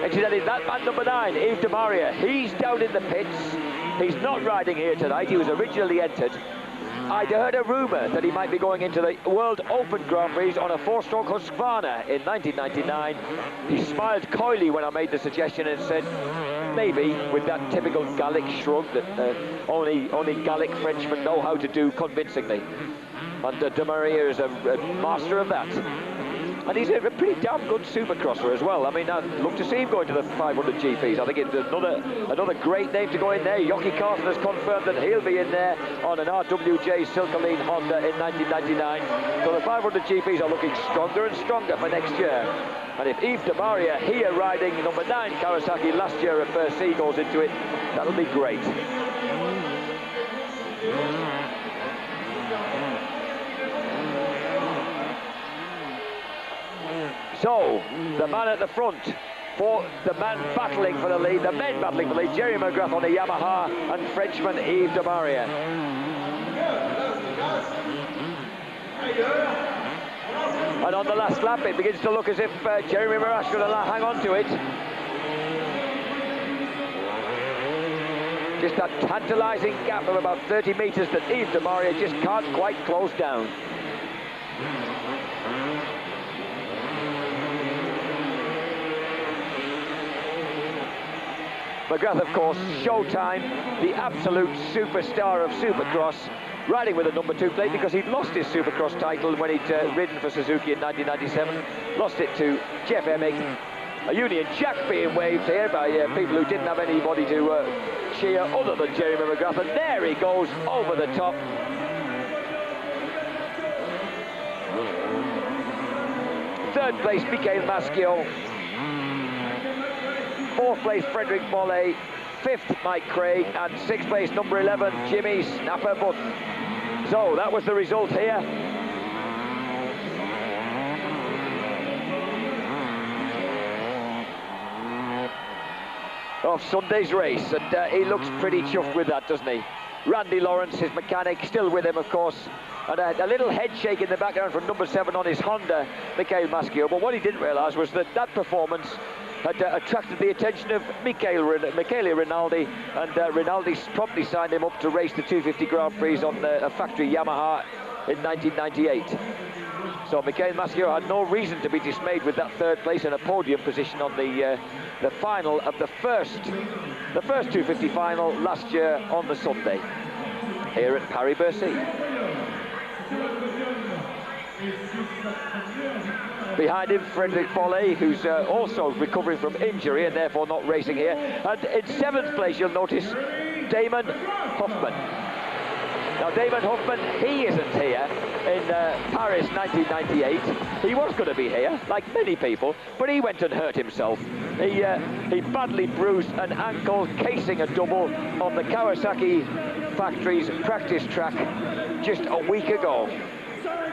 Incidentally, that man number 9, Yves de Maria, he's down in the pits. He's not riding here tonight. He was originally entered. I'd heard a rumour that he might be going into the World Open Grand Prix on a 4-stroke Husqvarna in 1999. He smiled coyly when I made the suggestion and said, maybe, with that typical Gallic shrug that only Gallic Frenchmen know how to do convincingly. And De Maria is a master of that. And he's a pretty damn good supercrosser as well. I mean, I'd love to see him going to the 500 GPs. I think it's another great name to go in there. Jockey Carson has confirmed that he'll be in there on an RWJ Silcoline Honda in 1999. So the 500 GPs are looking stronger and stronger for next year. And if Yves de Maria, here riding number 9 Kawasaki last year at Bercy, goes into it, that'll be great. So, the man at the front, the men battling for the lead, Jerry McGrath on the Yamaha and Frenchman Yves de Maria. And on the last lap, it begins to look as if Jeremy McGrath's going to hang on to it. Just that tantalising gap of about 30 metres that Yves de Maria just can't quite close down. McGrath, of course, Showtime, the absolute superstar of Supercross, riding with a number 2 plate because he'd lost his Supercross title when he'd ridden for Suzuki in 1997. Lost it to Jeff Emig. A Union Jack being waved here by people who didn't have anybody to cheer other than Jeremy McGrath. And there he goes over the top. Third place, Michael Maschio. Fourth place, Frederick Bollet. Fifth, Mike Craig. And sixth place, number 11, Jimmy Snapper Button. So that was the result here. Of Sunday's race, and he looks pretty chuffed with that, doesn't he? Randy Lawrence, his mechanic, still with him, of course, and a little head shake in the background from number 7 on his Honda, Michael Maschio. But what he didn't realise was that that performance had attracted the attention of Michele Rinaldi, and Rinaldi promptly signed him up to race the 250 Grand Prix on a factory Yamaha in 1998. So Michael Maschio had no reason to be dismayed with that third place and a podium position on the final of the first 250 final last year on the Sunday here at Paris-Bercy. Behind him, Frederick Bollet, who's also recovering from injury and therefore not racing here. And in 7th place, you'll notice Damon Hoffman. Now, Damon Hoffman, he isn't here in Paris 1998. He was going to be here, like many people, but he went and hurt himself. He badly bruised an ankle casing a double on the Kawasaki factory's practice track just a week ago.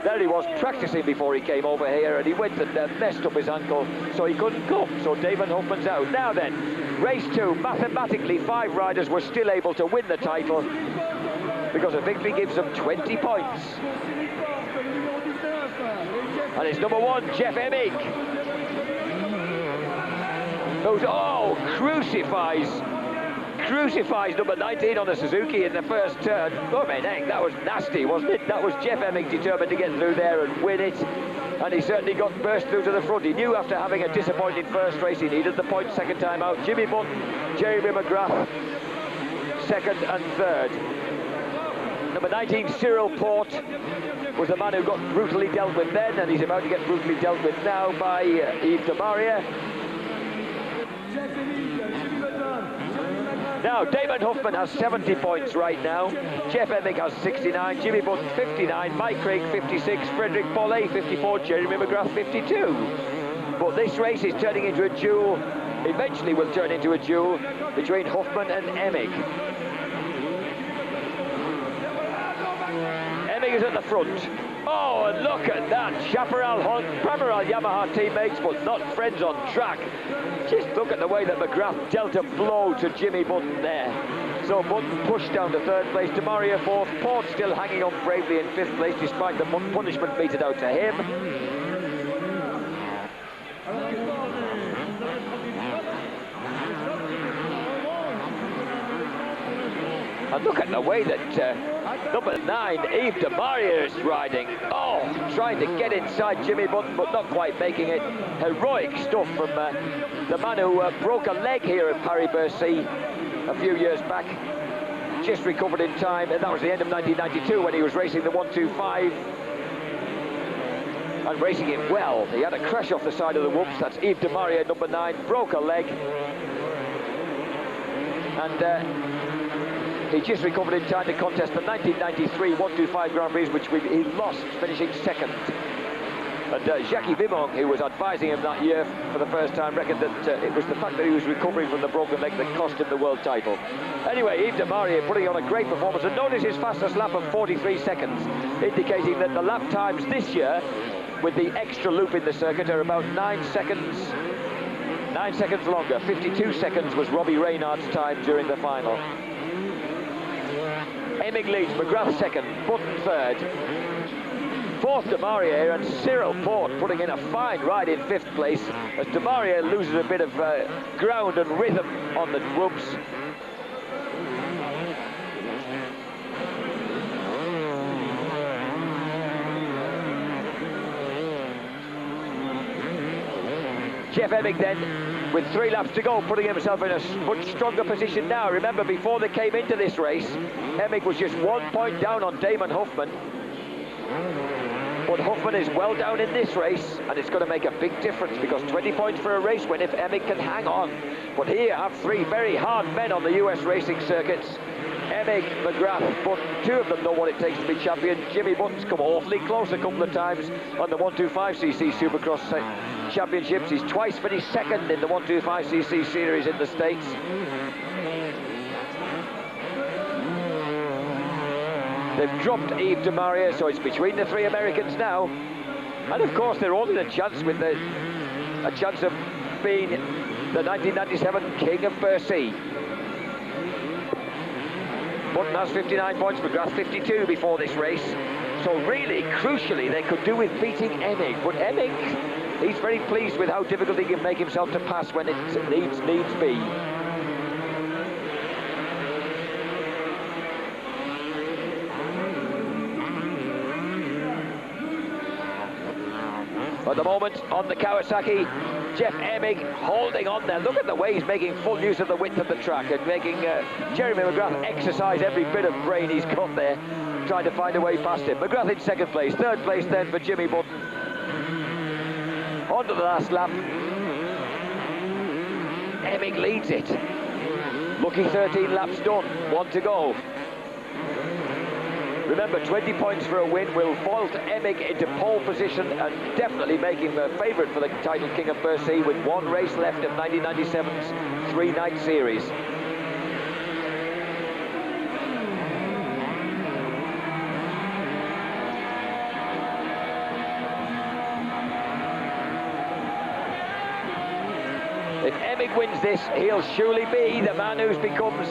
There he was practicing before he came over here, and he went and messed up his ankle, so he couldn't come. So Damon Hoffman's out. Now then, race 2. Mathematically, 5 riders were still able to win the title, because a victory gives them 20 points. And it's number 1, Jeff Emig, who's, crucifies number 19 on the Suzuki in the first turn. Oh, man, that was nasty, wasn't it? That was Jeff Emig determined to get through there and win it. And he certainly got burst through to the front. He knew after having a disappointing first race, he needed the point second time out. Jimmy Button, Jeremy McGrath, second and third. Number 19, Cyril Port, was the man who got brutally dealt with then, and he's about to get brutally dealt with now by Yves de Maria. Now, Damon Hoffman has 70 points right now. Jeff Emig has 69, Jimmy Button 59, Mike Craig 56, Frederick Bollet 54, Jeremy McGrath 52. But this race is turning into a duel, eventually will turn into a duel between Hoffman and Emig. Emig is at the front. Oh, and look at that. Chaparral Yamaha teammates, but not friends on track. Just look at the way that McGrath dealt a blow to Jimmy Button there. So Button pushed down to 3rd place, Demaria 4th, Port still hanging on bravely in 5th place despite the punishment meted out to him. And look at the way that number 9, Yves de Maria, is riding. Oh, trying to get inside Jimmy Button, but not quite making it. Heroic stuff from the man who broke a leg here at Paris-Bercy a few years back. Just recovered in time, and that was the end of 1992 when he was racing the 125. And racing it well. He had a crash off the side of the whoops. That's Yves de Maria, number 9, broke a leg. And he just recovered in time to contest the 1993 125 Grand Prix, which he lost, finishing 2nd. And Jackie Vimong, who was advising him that year for the first time, reckoned that it was the fact that he was recovering from the broken leg that cost him the world title. Anyway, Yves de Maria putting on a great performance, and notice his fastest lap of 43 seconds, indicating that the lap times this year, with the extra loop in the circuit, are about 9 seconds longer. 52 seconds was Robbie Reynard's time during the final. Emig leads, McGrath 2nd, Button 3rd. 4th, de Maria here, and Cyril Port putting in a fine ride in 5th place as de Maria loses a bit of ground and rhythm on the whoops. Jeff Emig then, with 3 laps to go, putting himself in a much stronger position now. Remember, before they came into this race, Emig was just 1 point down on Damon Hoffman. But Hoffman is well down in this race, and it's going to make a big difference, because 20 points for a race win if Emig can hang on. But here you have 3 very hard men on the US racing circuits. Emig, McGrath, Button, two of them know what it takes to be champion. Jimmy Button's come awfully close a couple of times on the 125cc Supercross championships. He's twice finished second in the 125cc series in the States. They've dropped Yves de Maria, so it's between the three Americans now. And of course, they're all in a chance with a chance of being the 1997 King of Bercy. Button has 59 points, McGrath 52 before this race. So really, crucially, they could do with beating Emig. But Emig, he's very pleased with how difficult he can make himself to pass when it needs be. At the moment, on the Kawasaki, Jeff Emig holding on there. Look at the way he's making full use of the width of the track and making Jeremy McGrath exercise every bit of brain he's got there, trying to find a way past him. McGrath in second place, third place then for Jimmy Button. On to the last lap. Emig leads it. Lucky 13 laps done, one to go. Remember, 20 points for a win will vault Emig into pole position and definitely make him a favourite for the title King of Bercy with one race left of 1997's three-night series. If Emig wins this, he'll surely be the man who becomes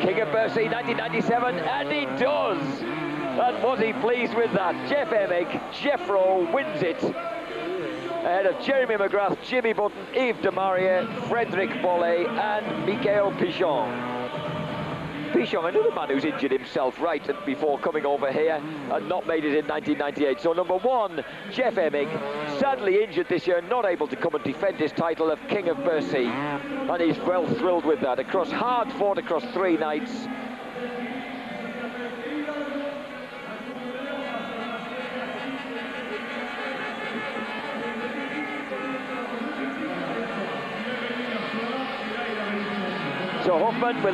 King of Bercy 1997, and he does! And was he pleased with that? Jeff Emig, Jeffro wins it ahead of Jeremy McGrath, Jimmy Button, Yves de Maria, Frederic Bollet and Michael Pichon. Pichon, another man who's injured himself right before coming over here and not made it in 1998. So number one, Jeff Emig, sadly injured this year, not able to come and defend his title of King of Bercy. And he's well thrilled with that. Hard fought across three nights. So Huffman with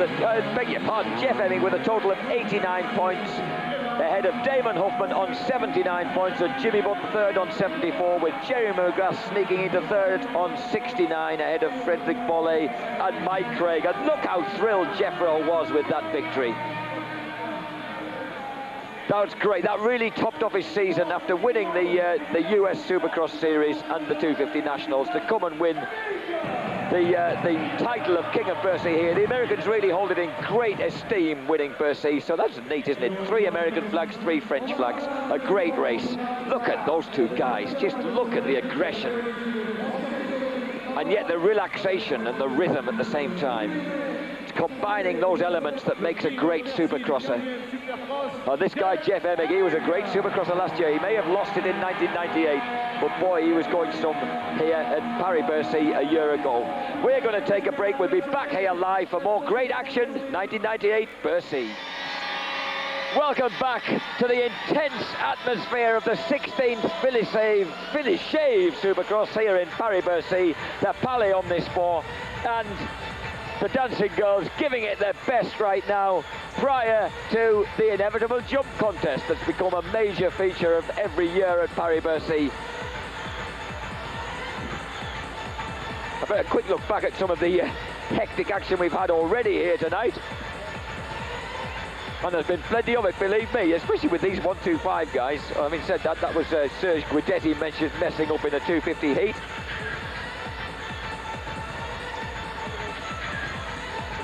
beg your pardon, Jeff Emig with a total of 89 points, ahead of Damon Huffman on 79 points, and Jimmy Button third on 74, with Jerry McGrath sneaking into third on 69, ahead of Frederic Bollet and Mike Craig. And look how thrilled Jeffro was with that victory. That was great. That really topped off his season after winning the US Supercross Series and the 250 Nationals to come and win the title of King of Bercy here. The Americans really hold it in great esteem, winning Bercy, so that's neat, isn't it? 3 American flags, 3 French flags, a great race. Look at those two guys, just look at the aggression. And yet the relaxation and the rhythm at the same time. It's combining those elements that makes a great supercrosser. This guy, Jeff Emig, he was a great supercrosser last year. He may have lost it in 1998, but boy, he was going some here at Paris-Bercy a year ago. We're going to take a break. We'll be back here live for more great action, 1998 Bercy. Welcome back to the intense atmosphere of the 16th Philly Shave Supercross here in Paris-Bercy, the Palais Omnisport, and the dancing girls giving it their best right now prior to the inevitable jump contest that's become a major feature of every year at Paris-Bercy. A very quick look back at some of the hectic action we've had already here tonight. And there's been plenty of it, believe me, especially with these 125 guys. I mean, said that was Serge Guidetti messing up in a 250 heat.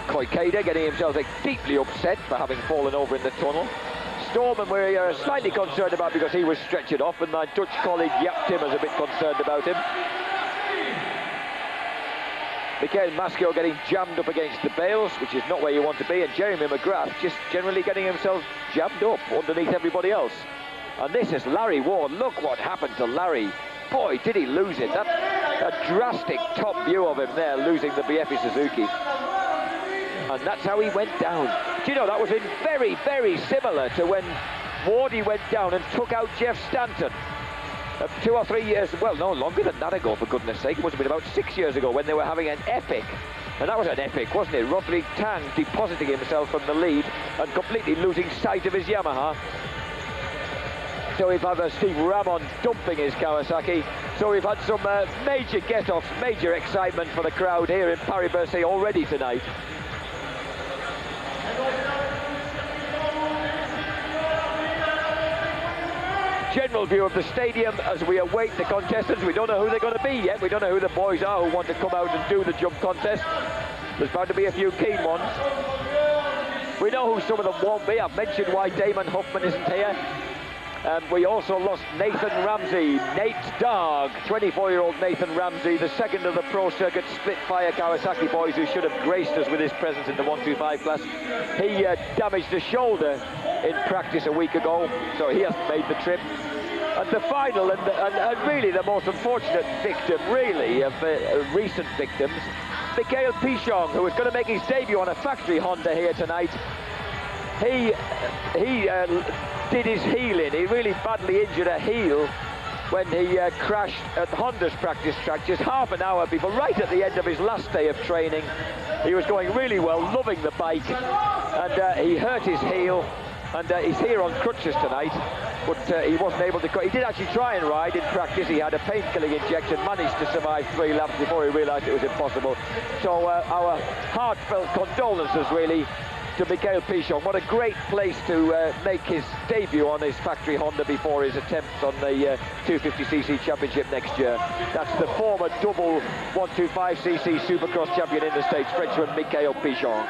Koikeda getting himself deeply upset for having fallen over in the tunnel. Storman we're slightly concerned about because he was stretchered off, and my Dutch colleague Jaap Tim is a bit concerned about him. Michael Maschio getting jammed up against the bales, which is not where you want to be, and Jeremy McGrath just generally getting himself jammed up underneath everybody else. And this is Larry Ward. Look what happened to Larry. Boy, did he lose it. That a drastic top view of him there, losing the BFE Suzuki. And that's how he went down. Do you know, that was very, very similar to when Wardy went down and took out Jeff Stanton. 2 or 3 years, well, no, longer than that ago, for goodness sake. It must have been about 6 years ago when they were having an epic And that was an epic, wasn't it? Roderick Tang depositing himself from the lead and completely losing sight of his Yamaha. So we've had Steve Ramon dumping his Kawasaki. So we've had some major get-offs, major excitement for the crowd here in Paris-Bercy already tonight. General view of the stadium as we await the contestants. We don't know who they're going to be yet. We don't know who the boys are who want to come out and do the jump contest. There's bound to be a few keen ones. We know who some of them won't be. I've mentioned why Damon Huffman isn't here. We also lost Nathan Ramsey, Nate Darg, 24-year-old Nathan Ramsey, the second of the Pro Circuit Spitfire Kawasaki boys who should have graced us with his presence in the 125 class. He damaged a shoulder in practice a week ago, so he hasn't made the trip. And the final, and really the most unfortunate victim, really, of recent victims, Mikhail Pichon, who was going to make his debut on a factory Honda here tonight. He did his heel in. He really badly injured a heel when he crashed at Honda's practice track just half an hour before, right at the end of his last day of training. He was going really well, loving the bike, and he hurt his heel, and he's here on crutches tonight, but he wasn't able to. He did actually try and ride in practice. He had a painkilling injection, managed to survive 3 laps before he realised it was impossible. So our heartfelt condolences, really, to Mikhail Pichon. What a great place to make his debut on his factory Honda before his attempt on the 250cc championship next year. That's the former double 125cc Supercross champion in the States, Frenchman Mikhail Pichon.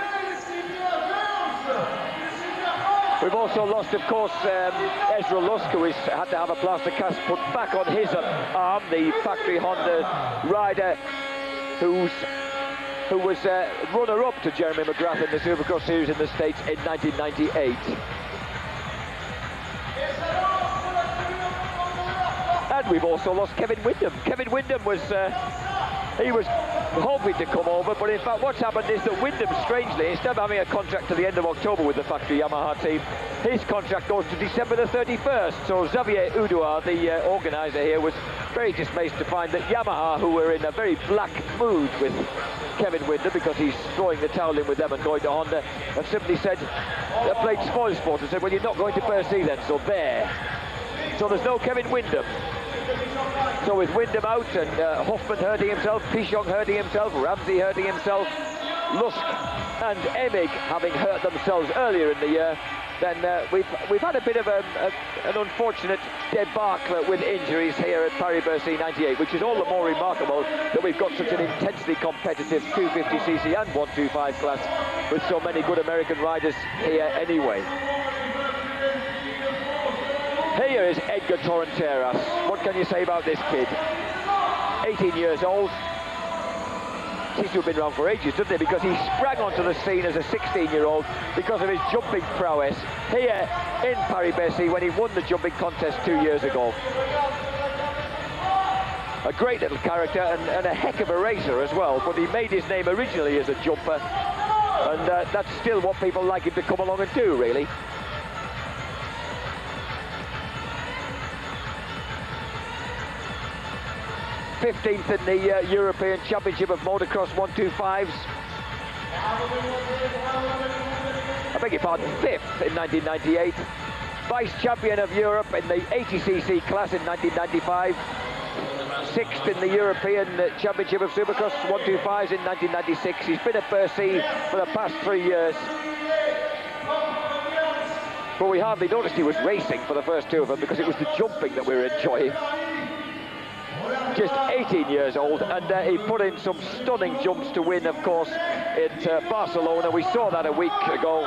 We've also lost, of course, Ezra Lusk, who had to have a plaster cast put back on his arm, the factory Honda rider who was runner-up to Jeremy McGrath in the Supercross Series in the States in 1998. And we've also lost Kevin Windham. Kevin Windham was, he was hoping to come over, but in fact what's happened is that Windham, strangely, instead of having a contract to the end of October with the factory Yamaha team, his contract goes to December the 31st. So Xavier Udoa, the organiser here, was very dismayed to find that Yamaha, who were in a very black mood with Kevin Windham because he's throwing the towel in with them and going to Honda, have simply said, played spoil sport and said, well, you're not going to Bercy then, so there. So there's no Kevin Windham. So with Windham out and Huffman hurting himself, Pichon hurting himself, Ramsey hurting himself, Lusk and Emig having hurt themselves earlier in the year, then we've had a bit of an unfortunate debacle with injuries here at Paris-Bercy 98, which is all the more remarkable that we've got such an intensely competitive 250cc and 125 class with so many good American riders here anyway. Here is Edgar Torron-Terras. What can you say about this kid? 18 years old. Seems to have been around for ages, doesn't he? Because he sprang onto the scene as a 16-year-old because of his jumping prowess here in Paris-Bercy when he won the jumping contest 2 years ago. A great little character and a heck of a racer as well, but he made his name originally as a jumper, and that's still what people like him to come along and do, really. 15th in the European Championship of Motocross 125s. I beg your pardon, 5th in 1998. Vice champion of Europe in the 80cc class in 1995. 6th in the European Championship of Supercross 125s in 1996. He's been at Bercy for the past 3 years. But we hardly noticed he was racing for the first 2 of them because it was the jumping that we were enjoying. Just 18 years old, and he put in some stunning jumps to win, of course, at Barcelona. We saw that a week ago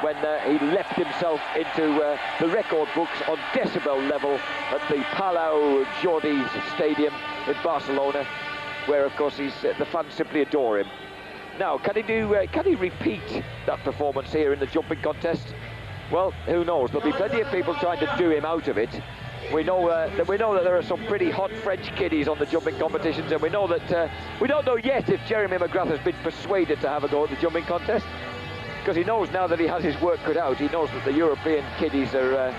when he left himself into the record books on decibel level at the Palau Jordi Stadium in Barcelona, where, of course, the fans simply adore him. Now, can he repeat that performance here in the jumping contest? Well, who knows? There'll be plenty of people trying to do him out of it. We know that there are some pretty hot French kiddies on the jumping competitions, and we know that we don't know yet if Jeremy McGrath has been persuaded to have a go at the jumping contest, because he knows now that he has his work cut out. He knows that the European kiddies are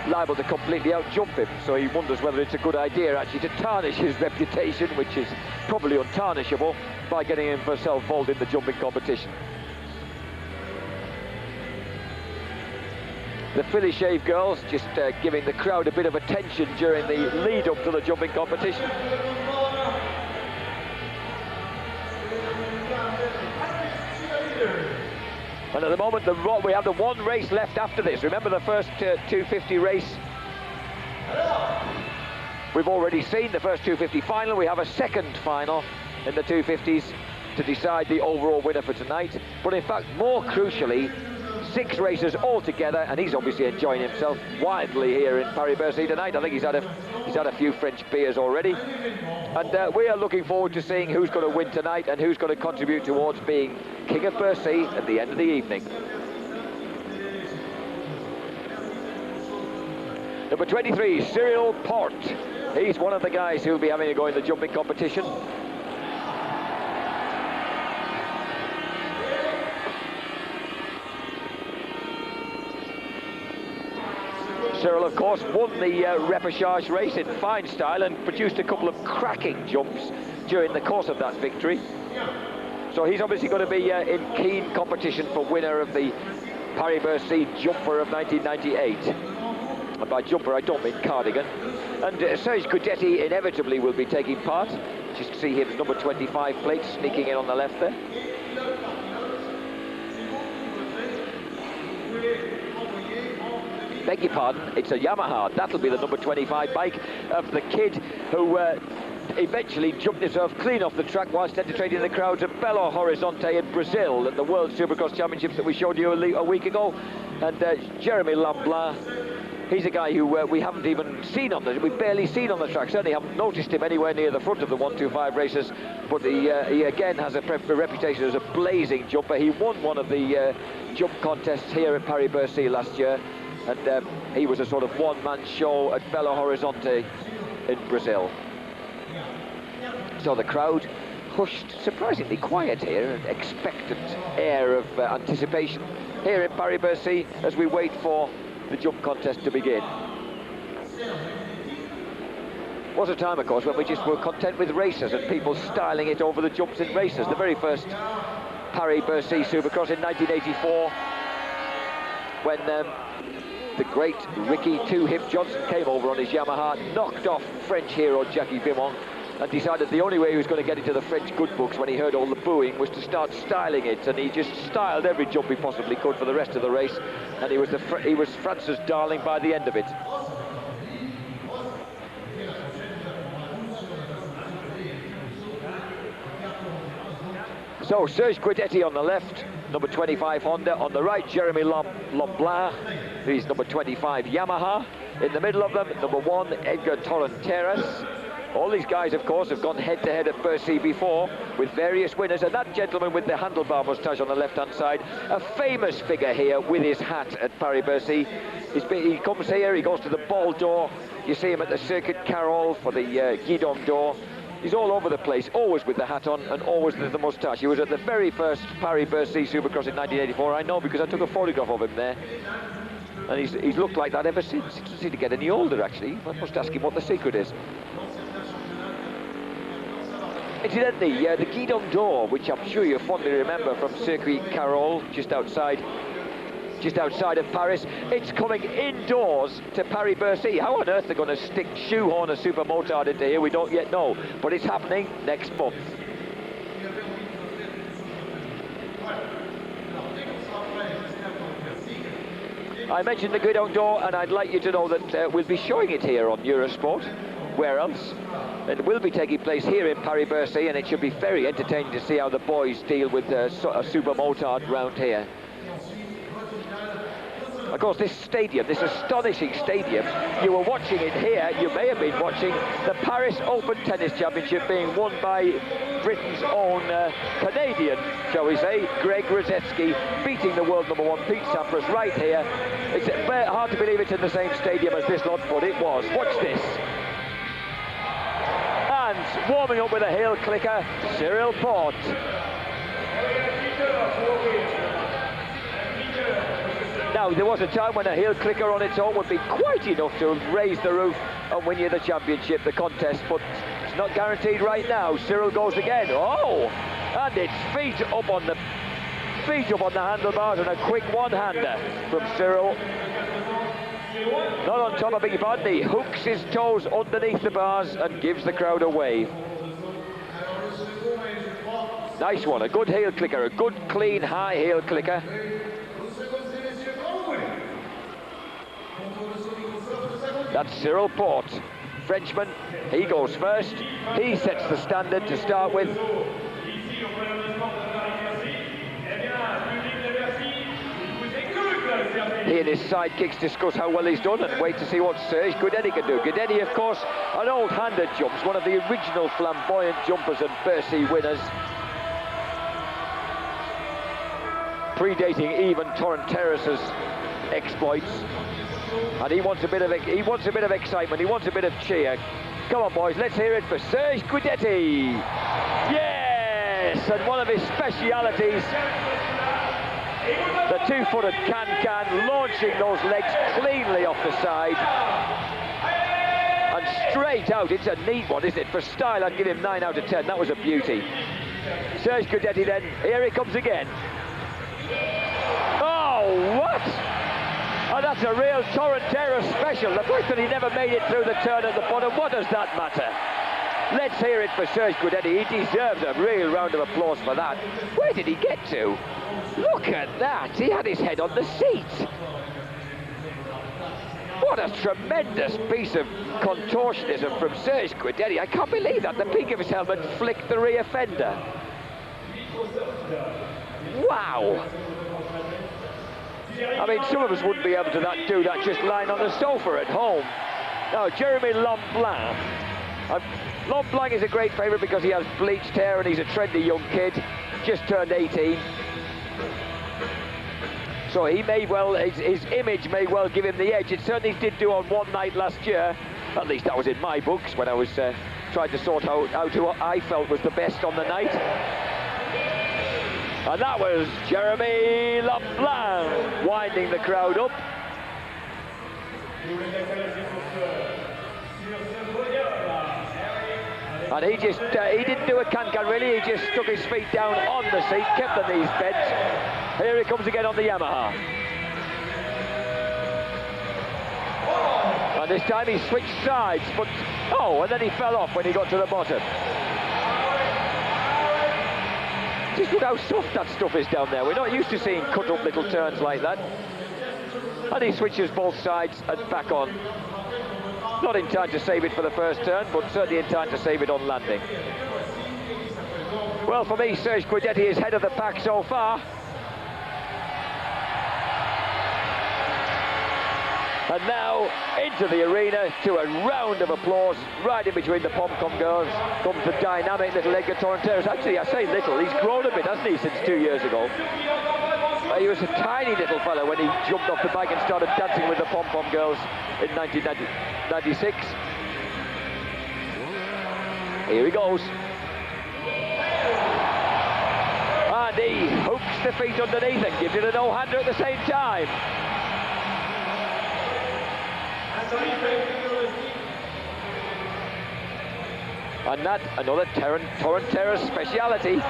liable to completely out-jump him, so he wonders whether it's a good idea actually to tarnish his reputation, which is probably untarnishable, by getting himself involved in the jumping competition. The Philly Shave girls just giving the crowd a bit of attention during the lead up to the jumping competition. And at the moment, we have the one race left after this. Remember the first 250 race? We've already seen the first 250 final. We have a second final in the 250s to decide the overall winner for tonight. But in fact, more crucially, 6 races altogether, and he's obviously enjoying himself wildly here in Paris-Bercy tonight. I think he's had a few French beers already. And we are looking forward to seeing who's going to win tonight and who's going to contribute towards being King of Bercy at the end of the evening. Number 23, Cyril Porte. He's one of the guys who'll be having a go in the jumping competition. Cyril, of course, won the repechage race in fine style and produced a couple of cracking jumps during the course of that victory. So he's obviously going to be in keen competition for winner of the Paris-Bercy Jumper of 1998. And by jumper, I don't mean cardigan. And Serge Guidetti inevitably will be taking part. Just see his number 25 plate sneaking in on the left there. Beg your pardon, it's a Yamaha. That'll be the number 25 bike of the kid who eventually jumped himself clean off the track whilst entertaining the crowds at Belo Horizonte in Brazil at the World Supercross Championships that we showed you a week ago. And Jeremy Lamblin, he's a guy who we haven't even seen we've barely seen on the track. Certainly haven't noticed him anywhere near the front of the 125 races, but he again has a reputation as a blazing jumper. He won one of the jump contests here at Paris-Bercy last year, and he was a sort of one-man show at Belo Horizonte in Brazil. So the crowd hushed, surprisingly quiet here, an expectant air of anticipation here in Paris-Bercy as we wait for the jump contest to begin. Was a time, of course, when we just were content with races and people styling it over the jumps in races. The very first Paris-Bercy Supercross in 1984, when the great Ricky Two-Hip Johnson came over on his Yamaha, knocked off French hero Jackie Vimont, and decided the only way he was going to get into the French good books when he heard all the booing was to start styling it, and he just styled every jump he possibly could for the rest of the race, and he was France's darling by the end of it. So Serge Guidetti on the left, number 25 Honda. On the right, Jeremy Lamblin, he's number 25 Yamaha. In the middle of them, number 1 Edgar Torron-Terras. All these guys, of course, have gone head-to-head at Bercy before with various winners, and that gentleman with the handlebar moustache on the left-hand side, a famous figure here with his hat at Paris-Bercy. He comes here, he goes to the ball door. You see him at the Circuit Carole for the Guidon door. He's all over the place, always with the hat on and always with the moustache. He was at the very first Paris-Bercy Supercross in 1984. I know because I took a photograph of him there. And he's looked like that ever since. He doesn't seem to get any older, actually. I must ask him what the secret is. Incidentally, the Guidon door, which I'm sure you fondly remember from Circuit Carole, just outside of Paris, it's coming indoors to Paris-Bercy. How on earth they're going to shoehorn a super motard into here, we don't yet know, but it's happening next month. I mentioned the Guidon door, and I'd like you to know that we'll be showing it here on Eurosport. Where else? It will be taking place here in Paris-Bercy, and it should be very entertaining to see how the boys deal with a super motard round here. Of course, this stadium, this astonishing stadium, you were watching it here, you may have been watching the Paris Open Tennis Championship being won by Britain's own Canadian, shall we say, Greg Rosetsky, beating the world number 1 Pete Sampras right here. It's hard to believe it's in the same stadium as this lot, but it was. Watch this. And warming up with a heel clicker, Cyril Porte. Now, there was a time when a heel clicker on its own would be quite enough to raise the roof and win you the championship, the contest, but It's not guaranteed right now. Cyril goes again. Oh, and it's feet up on the handlebars and a quick one-hander from Cyril. Not on top, I beg your pardon. He hooks his toes underneath the bars and gives the crowd a wave. Nice one, a good heel clicker, a good clean high heel clicker. That's Cyril Port, Frenchman. He goes first. He sets the standard to start with. He and his sidekicks discuss how well he's done and wait to see what Serge Guidetti can do. Guidetti, of course, an old hand at jumps, one of the original flamboyant jumpers and Bercy winners, predating even Torron-Terras' exploits. And he wants a bit of excitement. He wants a bit of cheer. Come on, boys, let's hear it for Serge Guidetti. Yes, and one of his specialities, the two-footed can-can, launching those legs cleanly off the side and straight out. It's a neat one, isn't it? For style, I'd give him 9 out of 10. That was a beauty. Serge Guidetti then, here he comes again. Oh, what? Oh, that's a real Torron-Terras special. The fact that he never made it through the turn at the bottom, what does that matter? Let's hear it for Serge Guidetti. He deserves a real round of applause for that. Where did he get to? Look at that. He had his head on the seat. What a tremendous piece of contortionism from Serge Guidetti. I can't believe that. The peak of his helmet flicked the rear fender. Wow. I mean, some of us wouldn't be able to do that just lying on the sofa at home. Now, Jeremy Lemblin. Lemblin is a great favourite because he has bleached hair and he's a trendy young kid, just turned 18. So he may well, his image may well give him the edge. It certainly did do on one night last year. At least that was in my books when I was trying to sort out who I felt was the best on the night. And that was Jeremy Lemblin winding the crowd up. And he didn't do a can-can really, he just stuck his feet down on the seat, kept the knees bent. Here he comes again on the Yamaha. And this time he switched sides, but, oh, and then he fell off when he got to the bottom. Just look how soft that stuff is down there. We're not used to seeing cut-up little turns like that. And he switches both sides and back on. Not in time to save it for the first turn, but certainly in time to save it on landing. Well, for me, Serge Guidetti is head of the pack so far. And now, into the arena to a round of applause, right in between the pom-pom girls, comes the dynamic little Edgar Torron-Terras. Actually, I say little, he's grown a bit, hasn't he, since 2 years ago. He was a tiny little fella when he jumped off the bike and started dancing with the pom-pom girls in 1996. Here he goes. And he hooks the feet underneath and gives it a no-hander at the same time. And that, another Torron-Terras speciality.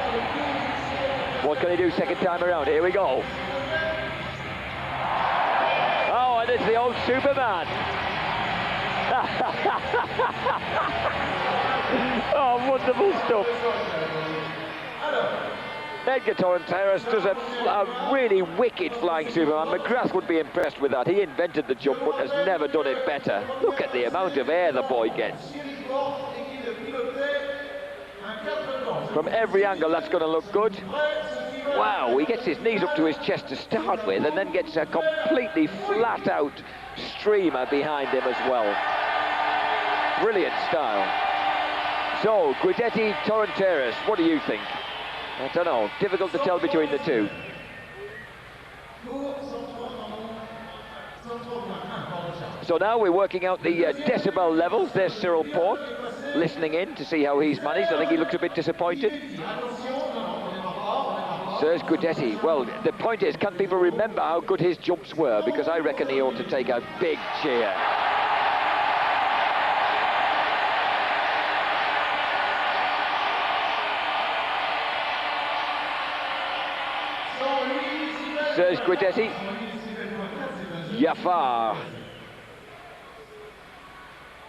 What can he do second time around? Here we go. Oh, and it's the old Superman. Oh, wonderful stuff. Edgar Torron-Terras does a really wicked flying Superman. McGrath would be impressed with that. He invented the jump, but has never done it better. Look at the amount of air the boy gets. From every angle, that's going to look good. Wow, he gets his knees up to his chest to start with, and then gets a completely flat-out streamer behind him as well. Brilliant style. So, Guidetti, Torron-Terras, what do you think? I don't know, difficult to tell between the two. So now we're working out the decibel levels. There's Cyril Port, listening in to see how he's managed. I think he looks a bit disappointed. Serge Guidetti, well, the point is, can people remember how good his jumps were? Because I reckon he ought to take a big cheer. Serge Guidetti. Jaffar.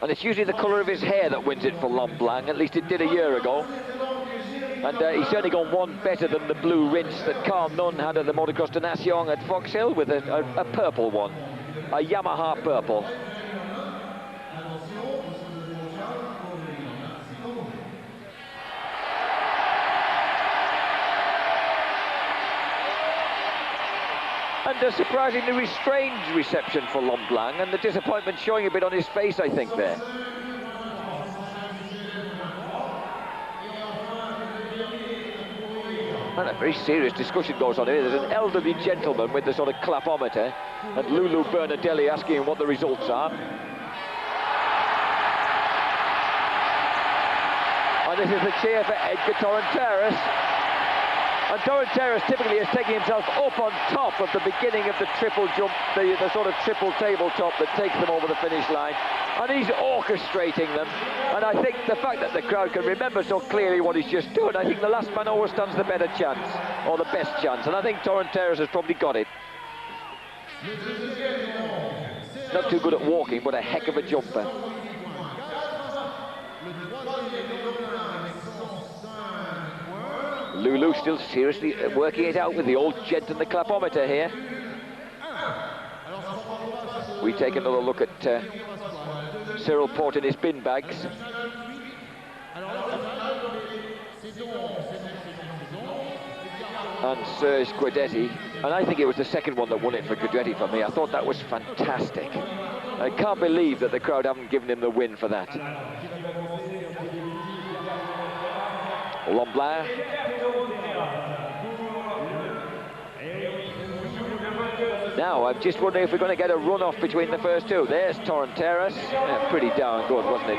And it's usually the colour of his hair that wins it for Lemblin, at least it did a year ago. And he's certainly gone one better than the blue rinse that Carl Nunn had at the Motocross de Nation at Fox Hill with a purple one, a Yamaha purple. And a surprisingly restrained reception for Lemblin, and the disappointment showing a bit on his face, I think, there. And a very serious discussion goes on here. There's an elderly gentleman with the sort of clapometer, and Lulu Bernardelli asking him what the results are. And this is the cheer for Edgar Torron-Terras. And Torron-Terras typically is taking himself up on top of the beginning of the triple jump, the sort of triple tabletop that takes them over the finish line. And he's orchestrating them. And I think the fact that the crowd can remember so clearly what he's just done, I think the last man always stands the better chance, or the best chance. And I think Torron-Terras has probably got it. Not too good at walking, but a heck of a jumper. Lulu still seriously working it out with the old gent and the clapometer here. We take another look at Cyril Port in his bin bags. And Serge Guidetti. And I think it was the second one that won it for Guidetti for me. I thought that was fantastic. I can't believe that the crowd haven't given him the win for that. Lemblin. Now, I'm just wondering if we're going to get a run-off between the first two. There's Torron-Terras. Yeah, pretty darn good, wasn't it?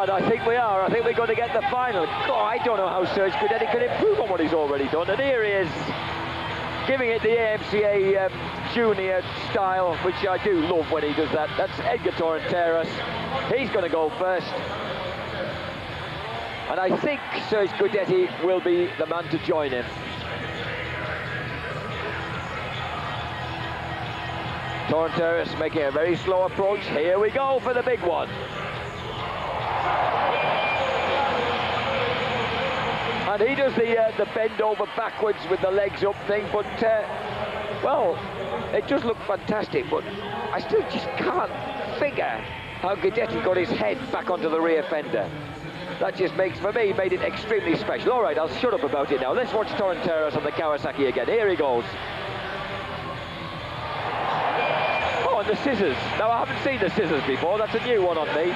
And I think we are. I think we're going to get the final. God, I don't know how Serge Guidetti can improve on what he's already done. And here he is, giving it the AMCA junior style, which I do love when he does that. That's Edgar Torron-Terras. He's going to go first. And I think Serge Guidetti will be the man to join him. Torron-Terras making a very slow approach. Here we go for the big one. And he does the bend over backwards with the legs up thing, but well, it does look fantastic, but I still just can't figure how Guidetti got his head back onto the rear fender. That just makes, for me, made it extremely special. All right, I'll shut up about it now. Let's watch Torron-Terras on the Kawasaki again. Here he goes. Oh, and the scissors. Now, I haven't seen the scissors before. That's a new one on me.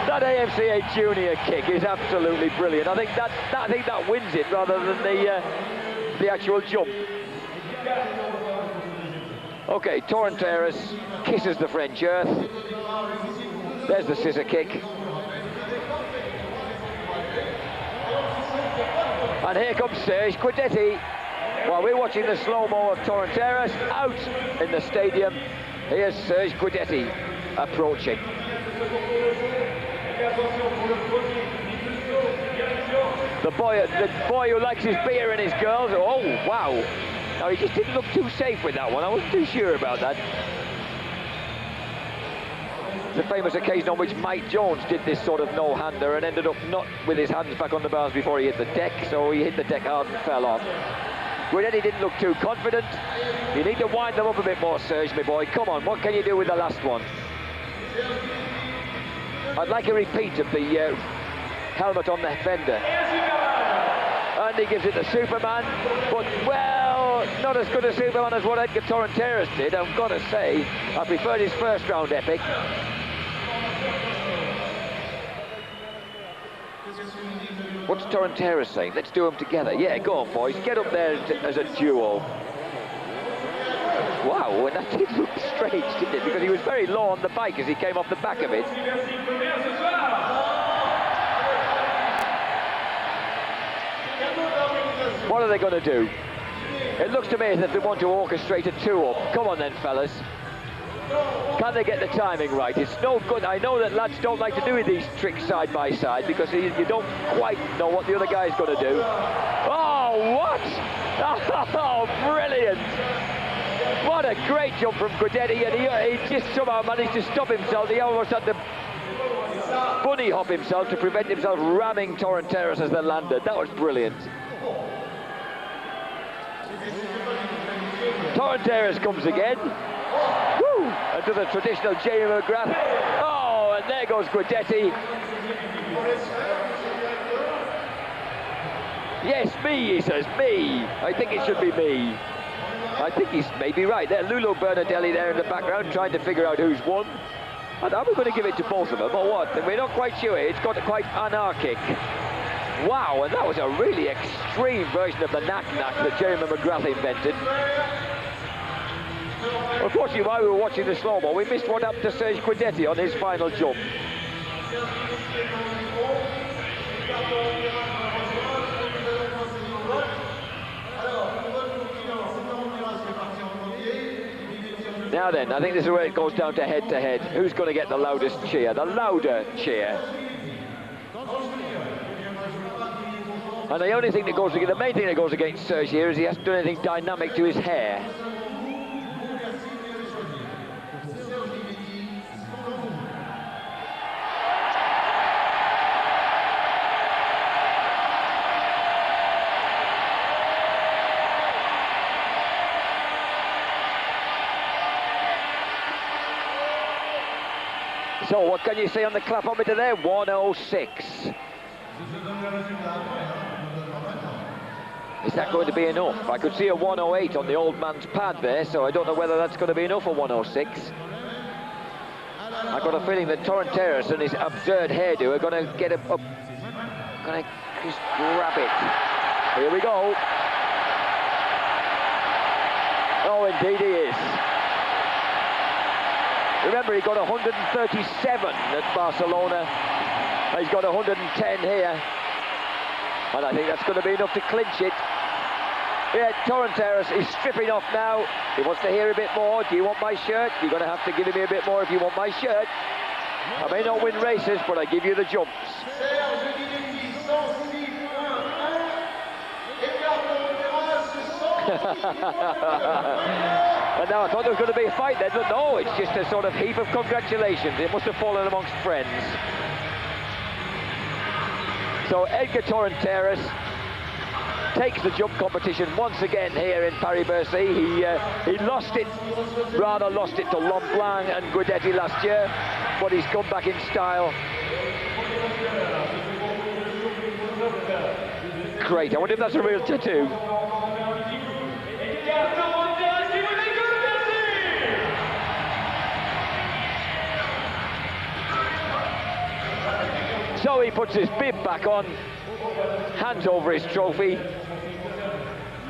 That AMCA Junior kick is absolutely brilliant. I think that wins it rather than the actual jump. Okay, Torron-Terras kisses the French earth. There's the scissor kick. And here comes Serge Guidetti. While we're watching the slow-mo of Torron-Terras out in the stadium, here's Serge Guidetti approaching. The boy who likes his beer and his girls. Oh, wow. Now, he just didn't look too safe with that one. I wasn't too sure about that. It's a famous occasion on which Mike Jones did this sort of no-hander and ended up not with his hands back on the bars before he hit the deck, so he hit the deck hard and fell off. Guidetti didn't look too confident. You need to wind them up a bit more, Serge, my boy. Come on, what can you do with the last one? I'd like a repeat of the helmet on the fender. And he gives it to Superman, but, well, not as good a Superman as what Edgar Torron-Terras did, I've got to say. I preferred his first round epic. What's Torron-Terras saying? Let's do them together. Yeah, go on, boys. Get up there as a duo. Wow, and that did look strange, didn't it? Because he was very low on the bike as he came off the back of it. What are they going to do? It looks to me as if they want to orchestrate a two-up. Come on then, fellas. Can they get the timing right? It's no good. I know that lads don't like to do these tricks side by side because you don't quite know what the other guy's going to do. Oh, what? Oh, brilliant. What a great jump from Guidetti, and he just somehow managed to stop himself. He almost had to bunny hop himself to prevent himself ramming Torron-Terras as they landed. That was brilliant. Torron-Terras comes again. Woo! And to the traditional Jamie McGrath. Oh, and there goes Guidetti. Yes, me, he says, me. I think it should be me. I think he's maybe right. There, Lulu Bernardelli there in the background trying to figure out who's won. And are we going to give it to both of them or what? And we're not quite sure. It's got quite anarchic. Wow, and that was a really extreme version of the knack-knack that Jeremy McGrath invented. Unfortunately, while we were watching the slow-mo, we missed what happened to Serge Guidetti on his final jump. Now then, I think this is where it goes down to head-to-head. Who's going to get the loudest cheer? The louder cheer. And the only thing that goes against, the main thing that goes against Serge here is he hasn't done anything dynamic to his hair. So what can you say on the clapometer there? 106. Is that going to be enough? I could see a 108 on the old man's pad there, so I don't know whether that's going to be enough for 106. I've got a feeling that Torron-Terras and his absurd hairdo are going to get up, going to just grab it. Here we go. Oh, indeed he is. Remember, he got 137 at Barcelona. He's got 110 here. And I think that's going to be enough to clinch it. Yeah, Torron-Terras is stripping off now. He wants to hear a bit more. Do you want my shirt? You're going to have to give me a bit more if you want my shirt. I may not win races, but I give you the jumps. And now I thought there was going to be a fight then, but no, it's just a sort of heap of congratulations. It must have fallen amongst friends. So Edgar Torron-Terras takes the jump competition once again here in Paris-Bercy. He lost it to Lemblin and Guidetti last year, but he's come back in style. Great, I wonder if that's a real tattoo. So he puts his bib back on, hands over his trophy,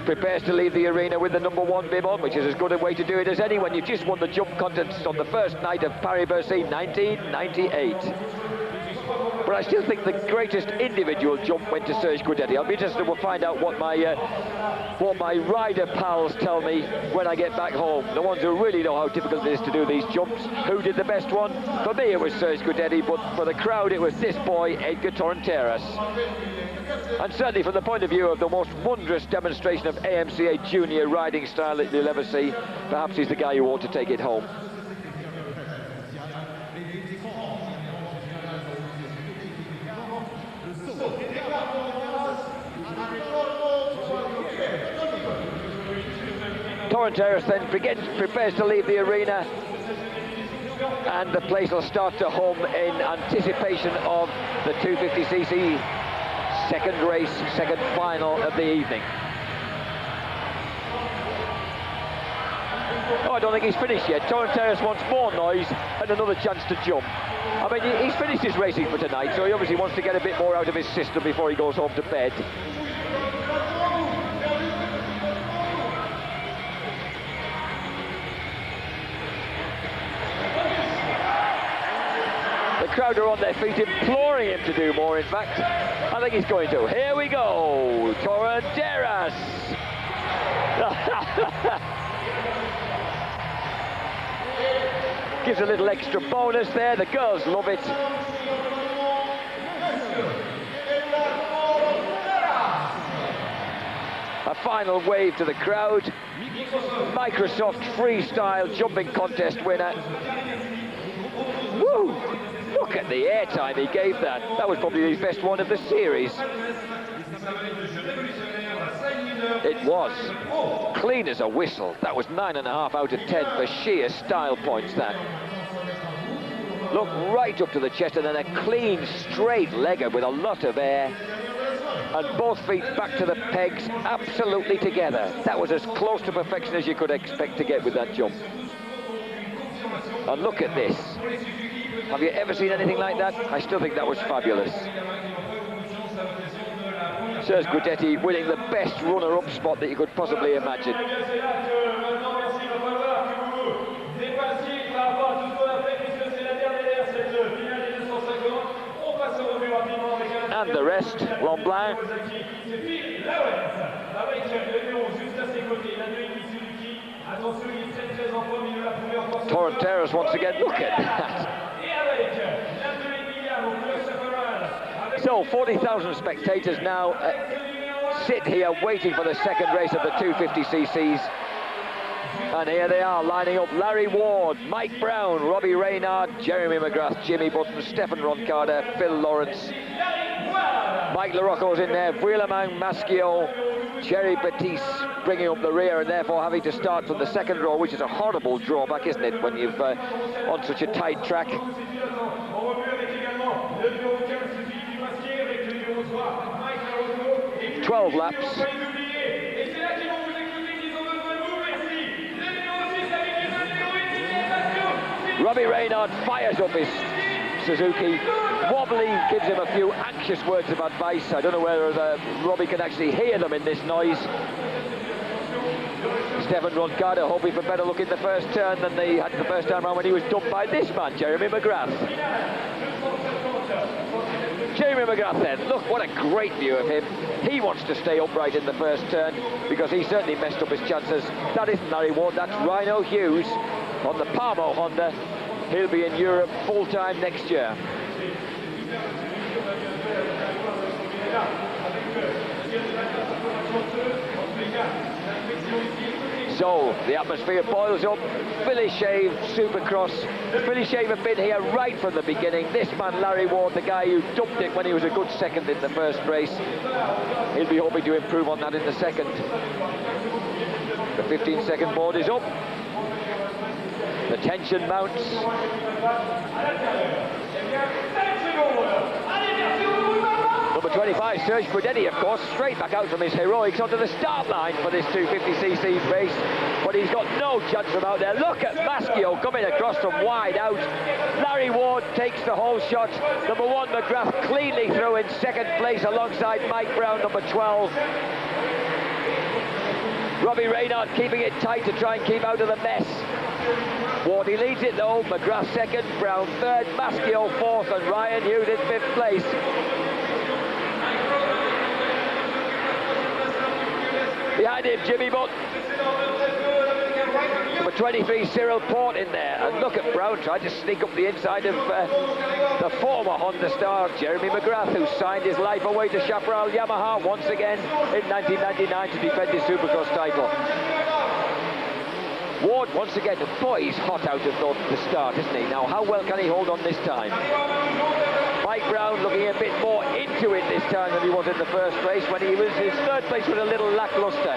prepares to leave the arena with the #1 bib on, which is as good a way to do it as any when you've just won the jump contest on the first night of Paris-Bercy 1998. But I still think the greatest individual jump went to Serge Guidetti. I'll be interested to find out what my rider pals tell me when I get back home. The ones who really know how difficult it is to do these jumps. Who did the best one? For me, it was Serge Guidetti, but for the crowd, it was this boy, Edgar Torron-Terras. And certainly from the point of view of the most wondrous demonstration of AMCA junior riding style that you'll ever see, perhaps he's the guy who ought to take it home. Torron-Terras then prepares to leave the arena, and the place will start to hum in anticipation of the 250cc second race, second final of the evening. Oh, I don't think he's finished yet. Torron-Terras wants more noise and another chance to jump. I mean, he's finished his racing for tonight, so he obviously wants to get a bit more out of his system before he goes home to bed. The crowd are on their feet, imploring him to do more, in fact. I think he's going to. Here we go, Torron-Terras. Gives a little extra bonus there. The girls love it. A final wave to the crowd. Microsoft Freestyle jumping contest winner. Woo! Look at the airtime he gave that. That was probably his best one of the series. It was. Clean as a whistle. That was 9.5 out of 10 for sheer style points, that. Look right up to the chest and then a clean, straight legger with a lot of air. And both feet back to the pegs, absolutely together. That was as close to perfection as you could expect to get with that jump. And look at this. Have you ever seen anything like that? I still think that was fabulous. Serge Guidetti winning the best runner-up spot that you could possibly imagine. And the rest, Lemblin. Torron-Terras once again, look at that. So 40,000 spectators now sit here waiting for the second race of the 250cc's. And here they are lining up: Larry Ward, Mike Brown, Robbie Reynard, Jeremy McGrath, Jimmy Button, Stefan Roncada, Phil Lawrence. Mike LaRocco's in there, Vuillemang, Maschio, Thierry Batiste bringing up the rear and therefore having to start from the second row, which is a horrible drawback, isn't it, when you've on such a tight track. 12 laps. Robbie Reynard fires up his Suzuki. Wobbly gives him a few anxious words of advice. I don't know whether Robbie can actually hear them in this noise. Stefan Roncada hoping for better luck in the first turn than they had the first time around when he was dumped by this man, Jeremy McGrath. Jeremy McGrath then, look, what a great view of him. He wants to stay upright in the first turn because he certainly messed up his chances. That isn't Larry Ward, that's Rhino Hughes on the Palmo Honda. He'll be in Europe full-time next year. So, the atmosphere boils up. Philly Shave Supercross. Philly Shave have been here right from the beginning. This man, Larry Ward, the guy who dumped it when he was a good second in the first race. He'll be hoping to improve on that in the second. The 15-second board is up. The tension mounts. Number 25, Serge Guidetti, of course, straight back out from his heroics onto the start line for this 250cc race. But he's got no chance from out there. Look at Maschio coming across from wide out. Larry Ward takes the whole shot. Number 1, McGrath, cleanly through in second place alongside Mike Brown, number 12. Robbie Reynard keeping it tight to try and keep out of the mess. Wardy leads it though, McGrath second, Brown third, Maschio fourth, and Ryan Hughes in fifth place. Behind him, Jimmy Butt. Number 23, Cyril Port in there. And look at Brown trying to sneak up the inside of the former Honda star, Jeremy McGrath, who signed his life away to Chaparral Yamaha once again in 1999 to defend his Supercross title. Ward once again, boy, he's hot out of the start, isn't he? Now, how well can he hold on this time? Mike Brown looking a bit more into it this time than he was in the first race when his third place was a little lackluster.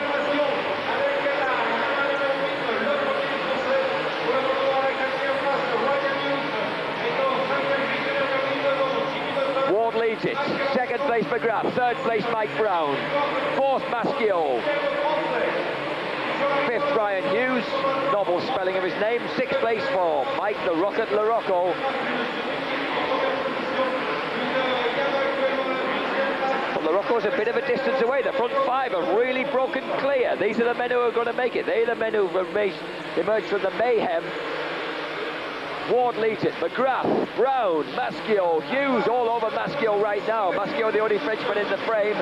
Ward leads it. Second place McGrath, third place Mike Brown, fourth Maschio, fifth Ryan Hughes, novel spelling of his name, sixth place for Mike the Rocket LaRocco. LaRocco's a bit of a distance away. The front five have really broken clear. These are the men who are going to make it. They're the men who've emerged from the mayhem. Ward leads it. McGrath, Brown, Maschio, Hughes all over Maschio right now. Maschio the only Frenchman in the frame.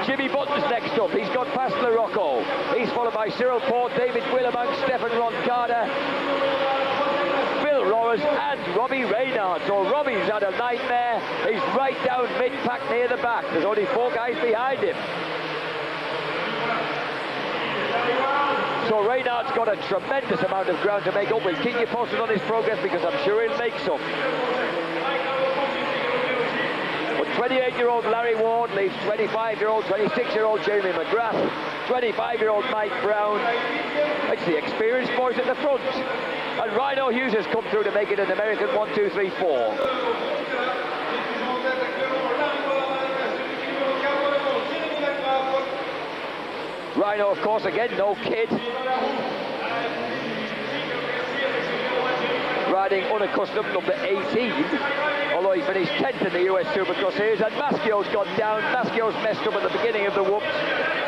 Jimmy Button's next up. He's got past LaRocco. He's followed by Cyril Port, David Vuillemang, Stefan Roncada, Phil Torron-Terras and Robbie Reynard. So Robbie's had a nightmare. He's right down mid-pack near the back. There's only 4 guys behind him. So Reynard's got a tremendous amount of ground to make up. We'll keep you posted on his progress because I'm sure he'll make some. But 28-year-old Larry Ward leaves 25-year-old, 26-year-old Jeremy McGrath, 25-year-old Mike Brown. It's the experienced boys at the front. And Rhino Hughes has come through to make it an American 1, 2, 3, 4. Rhino, of course, again, no kid. Riding unaccustomed, number 18. Although he finished 10th in the US Supercross Series. And Maschio's gone down. Maschio's messed up at the beginning of the whoops.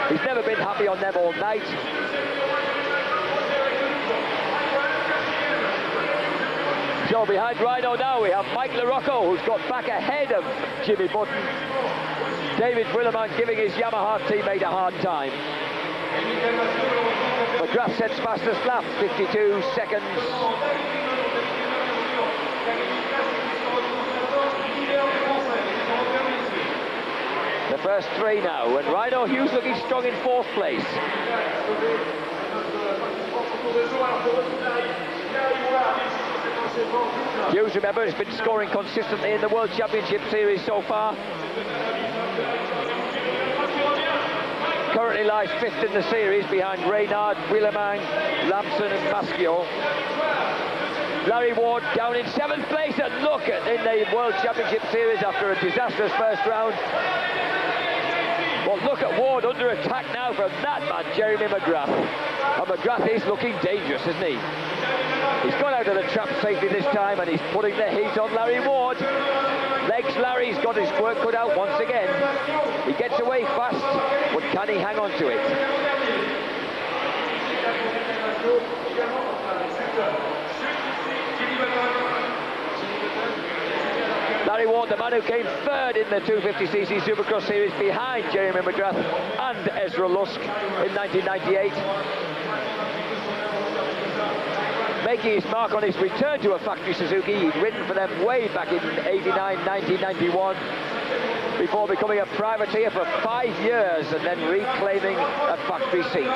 He's never been happy on them all night. So behind Rhino now we have Mike LaRocco, who's got back ahead of Jimmy Button. David Willeman giving his Yamaha teammate a hard time. McGrath sets fastest lap, 52 seconds. The first 3 now, and Rhino Hughes looking strong in 4th place. Hughes, remember, has been scoring consistently in the World Championship Series so far. Currently lies 5th in the series behind Reynard, Willeman, Lamson and Maschio. Larry Ward down in 7th place, and look at in the World Championship Series after a disastrous first round. Well, look at Ward under attack now from that man, Jeremy McGrath. And McGrath is looking dangerous, isn't he? He's got out of the trap safely this time, and he's putting the heat on Larry Ward. Legs Larry's got his work cut out once again. He gets away fast, but can he hang on to it? Larry Ward, the man who came 3rd in the 250cc Supercross Series behind Jeremy McGrath and Ezra Lusk in 1998. Making his mark on his return to a factory Suzuki. He'd ridden for them way back in 89, 1991, before becoming a privateer for 5 years and then reclaiming a factory seat.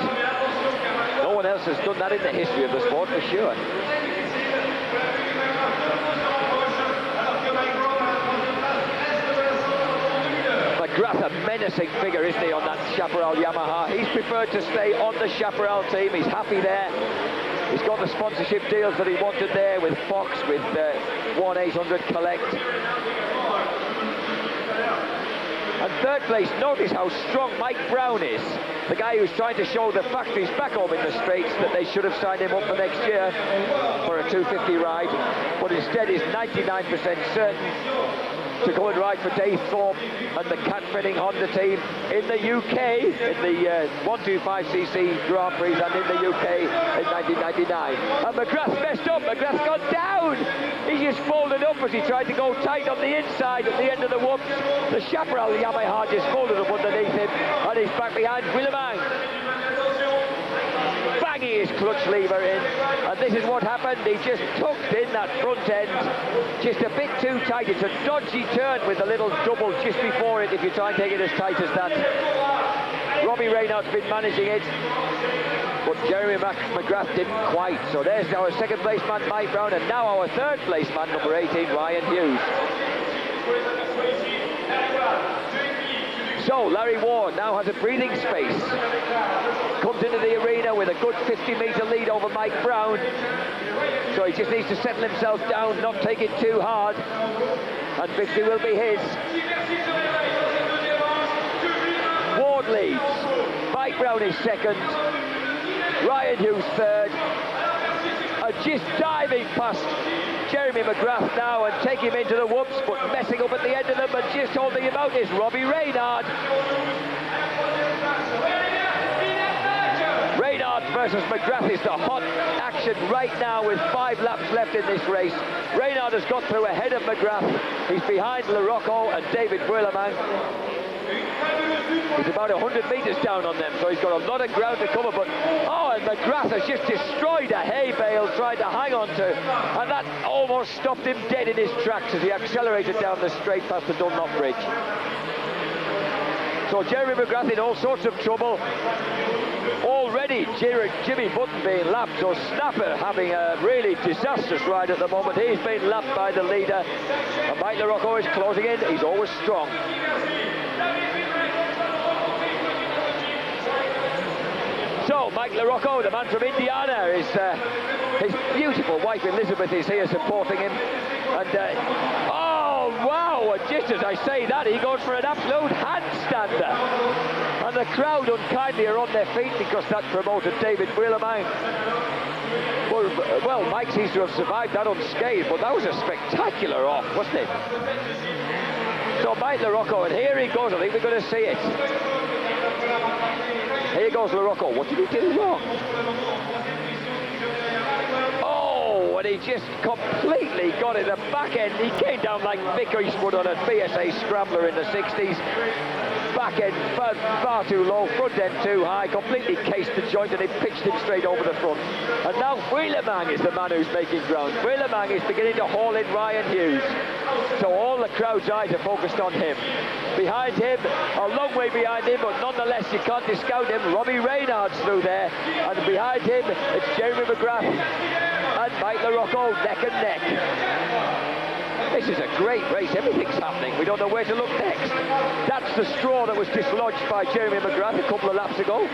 No one else has done that in the history of the sport, for sure. McGrath, a menacing figure, isn't he, on that Chaparral Yamaha? He's preferred to stay on the Chaparral team. He's happy there. He's got the sponsorship deals that he wanted there with Fox, with 1-800 Collect. And 3rd place, notice how strong Mike Brown is. The guy who's trying to show the factories back home in the States that they should have signed him up for next year for a 250 ride. But instead is 99% certain to go and ride for Dave Thorpe and the cat-fitting Honda team in the UK, in the 125cc Grand Prix, and in the UK in 1999. And McGrath messed up. McGrath's gone down. He just folded up as he tried to go tight on the inside at the end of the whoops. The Chaparral Yamaha just folded up underneath him, and he's back behind Willeman. Banging his clutch lever in, and this is what happened. He just tucked in that front end just a bit too tight. It's a dodgy turn with a little double just before it if you try and take it as tight as that. Robbie Reynard's been managing it, but Jeremy McGrath didn't quite. So there's our 2nd place man, Mike Brown, and now our 3rd place man, number 18, Ryan Hughes. So Larry Ward now has a breathing space. Comes into the arena with a good 50-metre lead over Mike Brown. So he just needs to settle himself down, not take it too hard. And 50 will be his. Ward leads. Mike Brown is 2nd. Ryan Hughes 3rd. And just diving past Jeremy McGrath now and take him into the whoops, but messing up at the end of them and just holding him out is Robbie Reynard. Reynard versus McGrath is the hot action right now with 5 laps left in this race. Reynard has got through ahead of McGrath. He's behind LaRocco and David Willeman. He's about 100 metres down on them, so he's got a lot of ground to cover, but and McGrath has just destroyed a hay bale trying to hang on to, and that almost stopped him dead in his tracks as he accelerated down the straight past the Dunlop Bridge. So Jeremy McGrath in all sorts of trouble. Already Jimmy Button being lapped, so Snapper having a really disastrous ride at the moment. He's been lapped by the leader, and Mike LaRocco is closing in. He's always strong. So Mike LaRocco, the man from Indiana, his beautiful wife Elizabeth is here supporting him, and oh wow, and just as I say that, he goes for an absolute handstander, and the crowd unkindly are on their feet because that promoter David Wheelerman, well, Mike seems to have survived that unscathed, but that was a spectacular off, wasn't it? So Mike LaRocco, and here he goes. I think we're going to see it. Here goes LaRocco. What did he do wrong? Oh, and he just completely got it. The back end, he came down like Vic Eastwood on a BSA Scrambler in the 60s. Back end far too low, front end too high, completely cased the joint, and he pitched him straight over the front. And now Wheelerman is the man who's making ground. Wheelerman is beginning to haul in Ryan Hughes. So all the crowd's eyes are focused on him. Behind him, a long way behind him, but nonetheless you can't discount him. Robbie Reynard's through there, and behind him it's Jeremy McGrath and Mike LaRocco neck and neck. This is a great race, everything's happening. We don't know where to look next. That's the straw that was dislodged by Jeremy McGrath a couple of laps ago.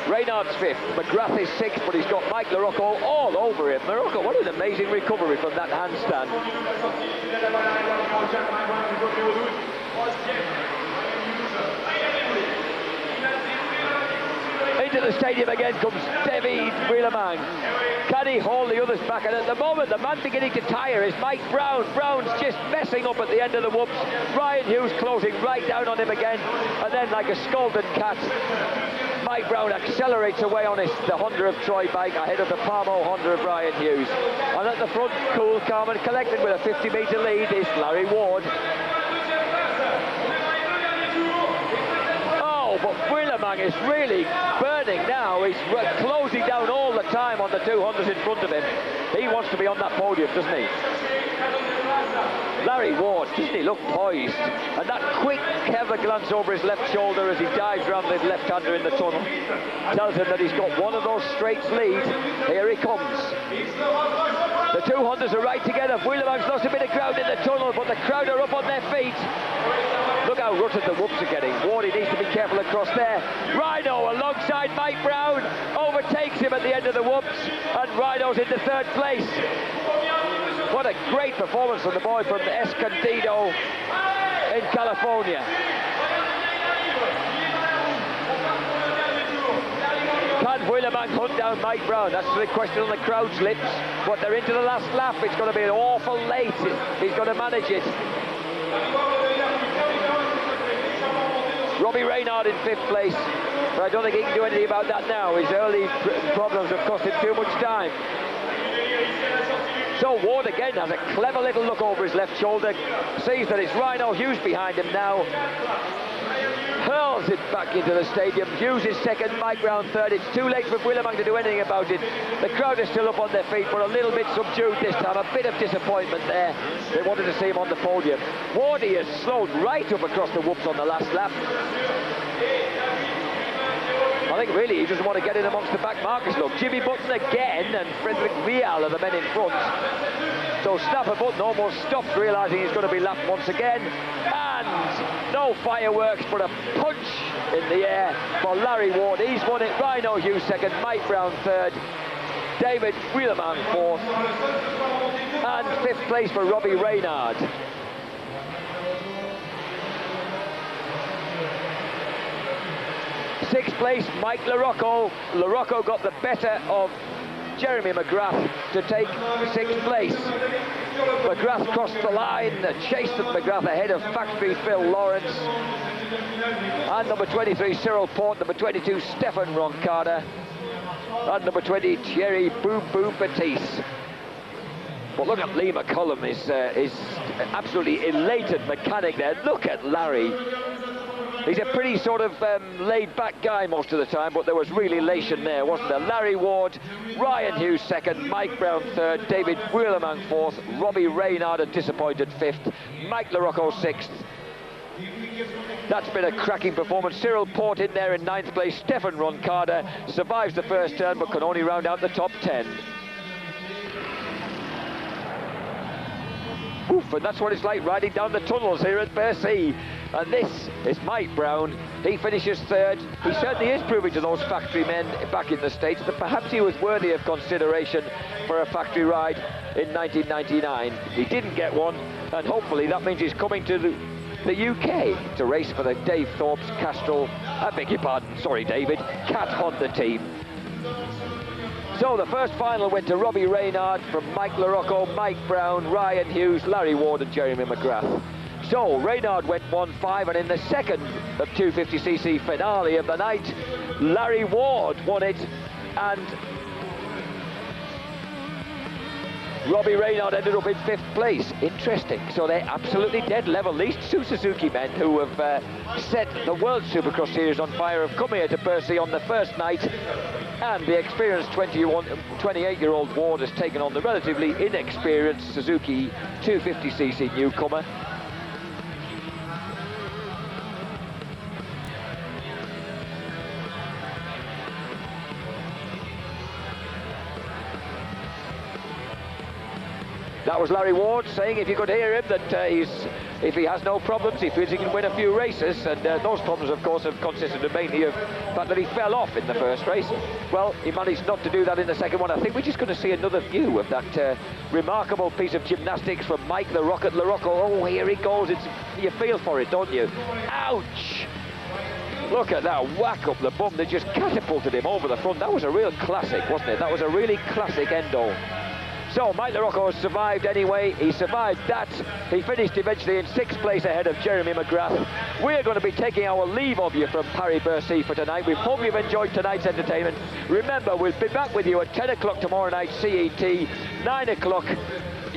Reynard's 5th, McGrath is 6th, but he's got Mike LaRocco all over him. LaRocco, what an amazing recovery from that handstand. Into the stadium again comes David Wheelerman. Can he hold the others back? And at the moment, the man beginning to tire is Mike Brown. Brown's just messing up at the end of the whoops. Ryan Hughes closing right down on him again. And then, like a scalded cat, Mike Brown accelerates away on the Honda of Troy bike ahead of the Palmo Honda of Ryan Hughes. And at the front, cool, calm and collected with a 50-metre lead is Larry Ward. But Wheelerman is really burning now. He's closing down all the time on the two Hondas in front of him. He wants to be on that podium, doesn't he? Larry Ward, doesn't he look poised? And that quick, clever glance over his left shoulder as he dives round the left-hander in the tunnel tells him that he's got one of those straights lead. Here he comes. The two Hondas are right together. Wheelerman's lost a bit of ground in the tunnel, but the crowd are up on their feet. Look how rutted the whoops are getting. Wardy needs to be careful across there. Rhino alongside Mike Brown overtakes him at the end of the whoops, and Rhino's into 3rd place. What a great performance from the boy from Escondido in California. Can Wheelerman hunt down Mike Brown? That's the question on the crowd's lips. But they're into the last lap. It's going to be an awful late. He's going to manage it. Robbie Reynard in 5th place, but I don't think he can do anything about that now. His early problems have cost him too much time. So Ward again has a clever little look over his left shoulder, sees that it's Rhino Hughes behind him now, hurls it back into the stadium. Hughes is 2nd, Mike Brown 3rd. It's too late for Wheelerman to do anything about it. The crowd is still up on their feet, but a little bit subdued this time. A bit of disappointment there. They wanted to see him on the podium. Wardy has slowed right up across the whoops on the last lap. I think really he doesn't want to get in amongst the back markers. Look, Jimmy Button again and Frederick Vial are the men in front. So Snapper Button almost stops, realising he's going to be lapped once again. And no fireworks, but a punch in the air for Larry Ward. He's won it. Rhino Hughes 2nd, Mike Brown 3rd, David Wheelerman 4th, and 5th place for Robbie Reynard. Sixth place, Mike LaRocco. LaRocco got the better of Jeremy McGrath to take 6th place. McGrath crossed the line, chased McGrath ahead of Factory Phil Lawrence. And number 23, Cyril Port. Number 22, Stefan Roncada. And number 20, Thierry Boo Boo Batiste. But look at Lee McCullum, his absolutely elated mechanic there. Look at Larry. He's a pretty sort of laid-back guy most of the time, but there was real elation there, wasn't there? Larry Ward, Ryan Hughes second, Mike Brown third, David Wheelerman fourth, Robbie Reynard a disappointed fifth, Mike LaRocco sixth. That's been a cracking performance. Cyril Port in there in ninth place. Stefan Roncada survives the first turn but can only round out the top 10. Oof, and that's what it's like riding down the tunnels here at Bercy. And this is Mike Brown. He finishes third. He certainly is proving to those factory men back in the States that perhaps he was worthy of consideration for a factory ride in 1999. He didn't get one, and hopefully that means he's coming to the UK to race for the Dave Thorpe's Castrol, I beg your pardon, sorry David, Cat Honda team. So the first final went to Robbie Reynard from Mike LaRocco, Mike Brown, Ryan Hughes, Larry Ward and Jeremy McGrath. So Reynard went 1-5, and in the second of 250cc finale of the night, Larry Ward won it, and Robbie Reynard ended up in fifth place. Interesting. So they're absolutely dead level. These two Suzuki men who have set the World Supercross Series on fire have come here to Bercy on the first night, and the experienced 28-year-old Ward has taken on the relatively inexperienced Suzuki 250cc newcomer. That was Larry Ward saying, if you could hear him, that if he has no problems, he feels he can win a few races. And those problems, of course, have consisted mainly of the fact that he fell off in the first race. Well, he managed not to do that in the second one. I think we're just going to see another view of that remarkable piece of gymnastics from Mike the Rocket LaRocco. Oh, here he goes. You feel for it, don't you? Ouch! Look at that whack up the bum. They just catapulted him over the front. That was a real classic, wasn't it? That was a really classic endo. So Mike LaRocco has survived anyway. He survived that. He finished eventually in sixth place ahead of Jeremy McGrath. We're going to be taking our leave of you from Paris-Bercy for tonight. We hope you've enjoyed tonight's entertainment. Remember, we'll be back with you at 10 o'clock tomorrow night CET, 9 o'clock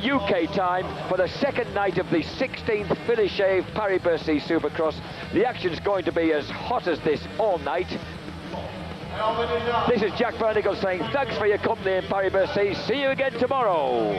UK time for the second night of the 16th Philly-Shave Paris-Bercy Supercross. The action's going to be as hot as this all night. This is Jack Bernigal saying thanks for your company in Paris-Bercy. See you again tomorrow.